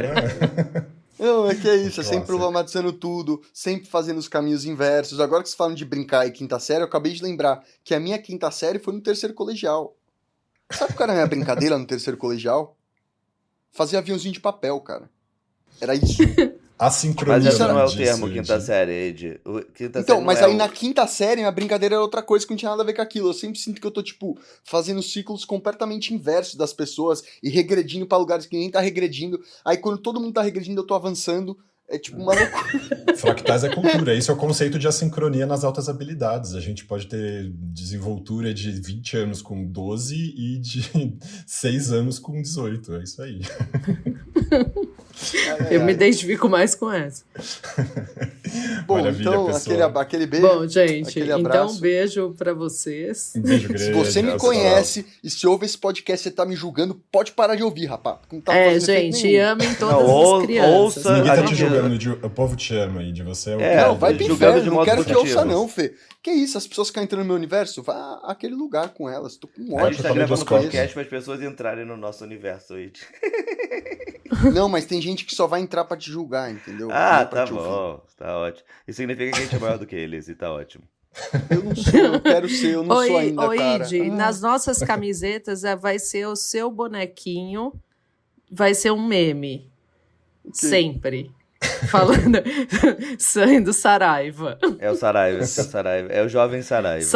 Não, é que é isso, é Clássico. sempre problematizando tudo, sempre fazendo os caminhos inversos. Agora que vocês falam de brincar e quinta série, eu acabei de lembrar que a minha quinta série foi no terceiro colegial. Sabe qual era a minha brincadeira no terceiro colegial? Fazer aviãozinho de papel, cara. Era isso. a Mas sincronia esse não é o disso, termo, Id. quinta série, Ed. Quinta Então, série mas não é aí o- na quinta série, minha brincadeira era outra coisa que não tinha nada a ver com aquilo. Eu sempre sinto que eu tô, tipo, fazendo ciclos completamente inversos das pessoas e regredindo pra lugares que ninguém tá regredindo. Aí quando todo mundo tá regredindo, eu tô avançando. É tipo uma loucura. Fractais é cultura. Isso é o conceito de assincronia nas altas habilidades. A gente pode ter desenvoltura de 20 anos com 12 e de 6 anos com 18. É isso aí. Eu me identifico mais com essa. Bom, Maravilha, então, pessoal. aquele beijo. Bom, gente, aquele então abraço. um beijo pra vocês. Um beijo grande. Se você me pessoal. conhece e se ouve esse podcast e você tá me julgando, pode parar de ouvir, rapaz. Não tá É, fazendo efeito gente, nenhum. amem Não, todas as crianças. ouça- Ninguém a tá te gente- julgando, o povo te ama aí, de você é o É, Não, vai pro julgando inferno, de não modo quero que positivo. ouça não, Fê. Que isso, as pessoas ficam entrando no meu universo, vá àquele lugar com elas, tô com A ódio. gente tá Falei gravando dos corpos. podcast para as pessoas entrarem no nosso universo, Ed. Não, mas tem gente que só vai entrar pra te julgar, entendeu? Ah, Não pra tá te ouvir. bom, tá ótimo. Isso significa que a gente é maior do que eles e tá ótimo. Eu não sou, eu quero ser, eu não sou ainda, cara. Id, Ah, nas nossas camisetas vai ser o seu bonequinho, vai ser um meme. Sempre. Falando, saindo Saraiva. É o Saraiva, é o jovem Saraiva.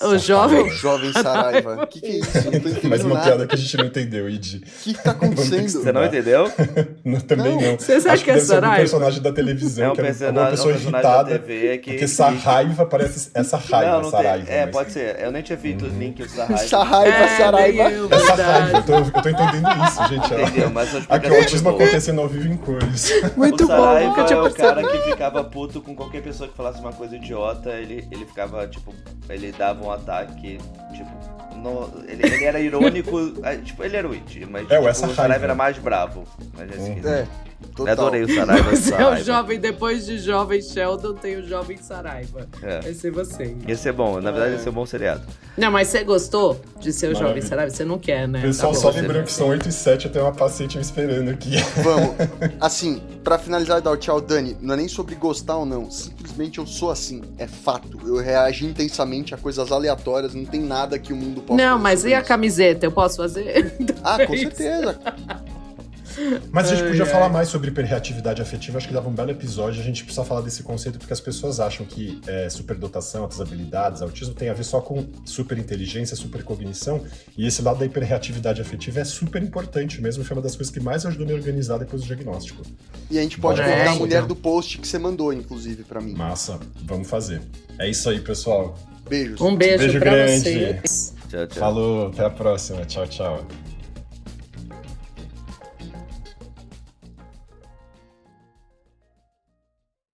O jovem. o jovem Saraiva. O que é isso? Eu não tô Mais entendendo uma piada nada. que a gente não entendeu, Id. O que tá acontecendo? Você não entendeu? Também não. Você sabe Acho que é deve ser algum Saraiva? personagem da televisão, É um que é uma personagem, pessoa da irritada. TV que... Porque Saraiva parece essa raiva, Não, não tem. Saraiva. É, mas- pode ser. Eu nem tinha feito o link do Saraiva. Saraiva, Saraiva. nem eu, Essa raiva, verdade. eu tô entendendo isso, gente. ó. Entendeu? Mas sua Aqui é o explicação autismo foi boa. acontecendo ao vivo em cores. Muito O bom, Saraiva nunca tinha é o cara percebido. que ficava puto com qualquer pessoa que falasse uma coisa idiota, ele ficava, tipo, ele dava um ataque, tipo, ele era irônico, tipo, ele era o It, mas É, tipo, essa o Saraiva raiva. era mais bravo. Mas é esquisito. É. Total. Adorei o Saraiva. Você é o Saraiva. jovem, depois de jovem Sheldon, tem o jovem Saraiva. É. Vai ser você. Ia ser bom, na verdade ia ser um bom seriado. Não, mas você gostou de ser o jovem Maravilha. Saraiva? Você não quer, né? Pessoal, Tá bom, só você lembrando não que quer. são 8h07, eu tenho uma paciente me esperando aqui. Vamos. Assim, pra finalizar e dar o tchau, Dani, não é nem sobre gostar ou não. Simplesmente eu sou assim. É fato. Eu reagi intensamente a coisas aleatórias. Não tem nada que o mundo possa Não, fazer mas sobre e a isso. camiseta? Eu posso fazer? Ah, com É isso. certeza. Mas a gente Ai, podia ai. falar mais sobre hiperreatividade afetiva, acho que dava um belo episódio. A gente precisa falar desse conceito porque as pessoas acham que superdotação, outras habilidades, autismo tem a ver só com superinteligência, supercognição, e esse lado da hiperreatividade afetiva é super importante mesmo, foi uma das coisas que mais ajudou a me organizar depois do diagnóstico. E a gente pode É, colocar a mulher então. do post que você mandou, inclusive, pra mim. Massa, vamos fazer. É isso aí, pessoal. Beijos. Um beijo, Beijo pra grande. vocês. Tchau, tchau. Falou, até a próxima. Tchau, tchau.